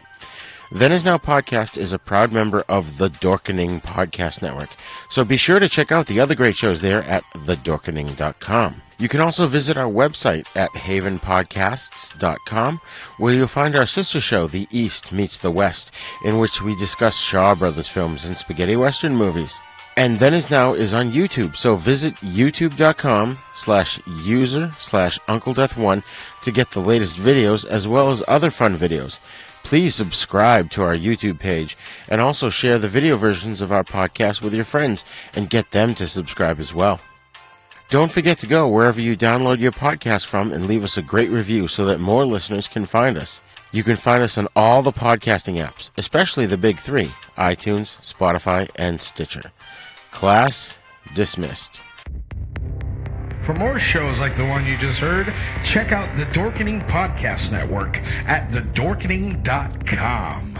Then Is Now podcast is a proud member of the Dorkening Podcast Network, so be sure to check out the other great shows there at thedorkening.com. You can also visit our website at havenpodcasts.com, where you'll find our sister show, The East Meets the West, in which we discuss Shaw Brothers films and spaghetti western movies. And Then Is Now is on YouTube, so visit youtube.com/user/UncleDeath1 to get the latest videos as well as other fun videos. Please subscribe to our YouTube page and also share the video versions of our podcast with your friends and get them to subscribe as well. Don't forget to go wherever you download your podcast from and leave us a great review so that more listeners can find us. You can find us on all the podcasting apps, especially the big three, iTunes, Spotify, and Stitcher. Class dismissed. For more shows like the one you just heard, check out the Dorkening Podcast Network at thedorkening.com.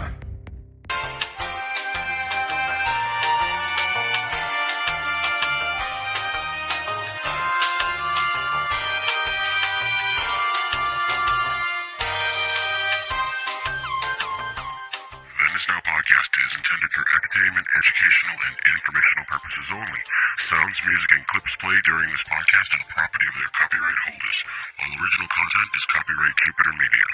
Podcast is intended for entertainment, educational, and informational purposes only. Sounds, music, and clips played during this podcast are the property of their copyright holders. All original content is copyright Jupiter Media.